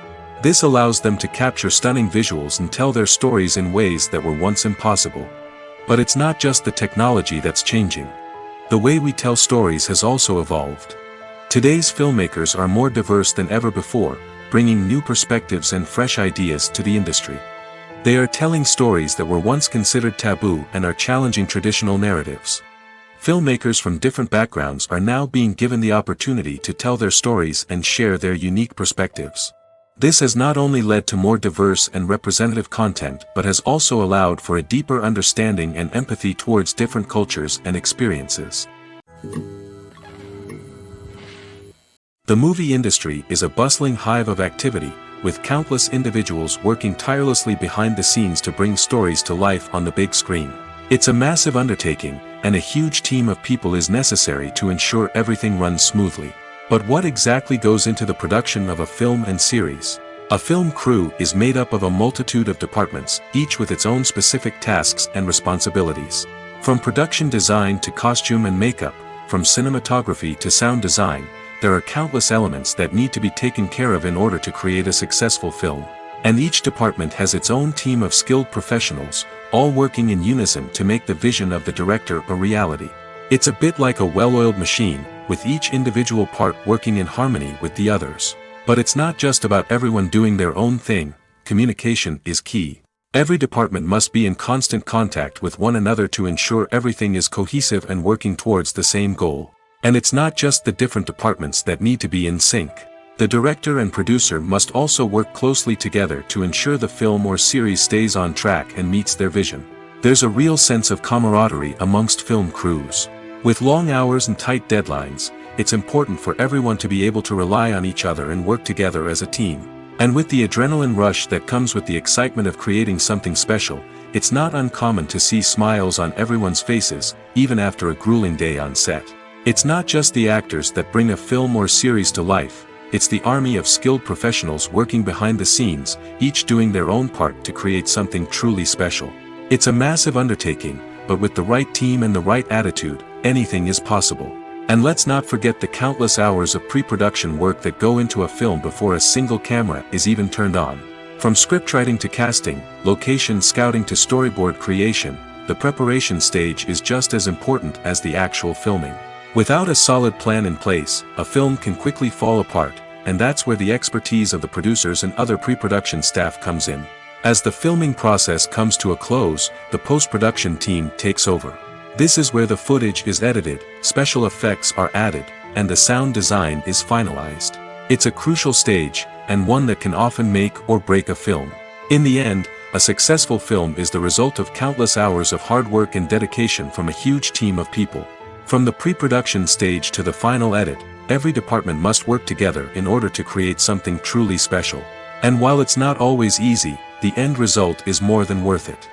This allows them to capture stunning visuals and tell their stories in ways that were once impossible. But it's not just the technology that's changing. The way we tell stories has also evolved. Today's filmmakers are more diverse than ever before, bringing new perspectives and fresh ideas to the industry. They are telling stories that were once considered taboo and are challenging traditional narratives. Filmmakers from different backgrounds are now being given the opportunity to tell their stories and share their unique perspectives. This has not only led to more diverse and representative content but has also allowed for a deeper understanding and empathy towards different cultures and experiences. The movie industry is a bustling hive of activity, with countless individuals working tirelessly behind the scenes to bring stories to life on the big screen. It's a massive undertaking, and a huge team of people is necessary to ensure everything runs smoothly. But what exactly goes into the production of a film and series? A film crew is made up of a multitude of departments, each with its own specific tasks and responsibilities. From production design to costume and makeup, from cinematography to sound design, there are countless elements that need to be taken care of in order to create a successful film. And each department has its own team of skilled professionals, all working in unison to make the vision of the director a reality. It's a bit like a well-oiled machine, with each individual part working in harmony with the others. But it's not just about everyone doing their own thing. Communication is key. Every department must be in constant contact with one another to ensure everything is cohesive and working towards the same goal. And it's not just the different departments that need to be in sync. The director and producer must also work closely together to ensure the film or series stays on track and meets their vision. There's a real sense of camaraderie amongst film crews. With long hours and tight deadlines, it's important for everyone to be able to rely on each other and work together as a team. And with the adrenaline rush that comes with the excitement of creating something special, it's not uncommon to see smiles on everyone's faces, even after a grueling day on set. It's not just the actors that bring a film or series to life, it's the army of skilled professionals working behind the scenes, each doing their own part to create something truly special. It's a massive undertaking, but with the right team and the right attitude, anything is possible. And let's not forget the countless hours of pre-production work that go into a film before a single camera is even turned on. From scriptwriting to casting, location scouting to storyboard creation, the preparation stage is just as important as the actual filming. Without a solid plan in place, a film can quickly fall apart, and that's where the expertise of the producers and other pre-production staff comes in. As the filming process comes to a close, the post-production team takes over. This is where the footage is edited, special effects are added, and the sound design is finalized. It's a crucial stage, and one that can often make or break a film. In the end, a successful film is the result of countless hours of hard work and dedication from a huge team of people. From the pre-production stage to the final edit, every department must work together in order to create something truly special. And while it's not always easy, the end result is more than worth it.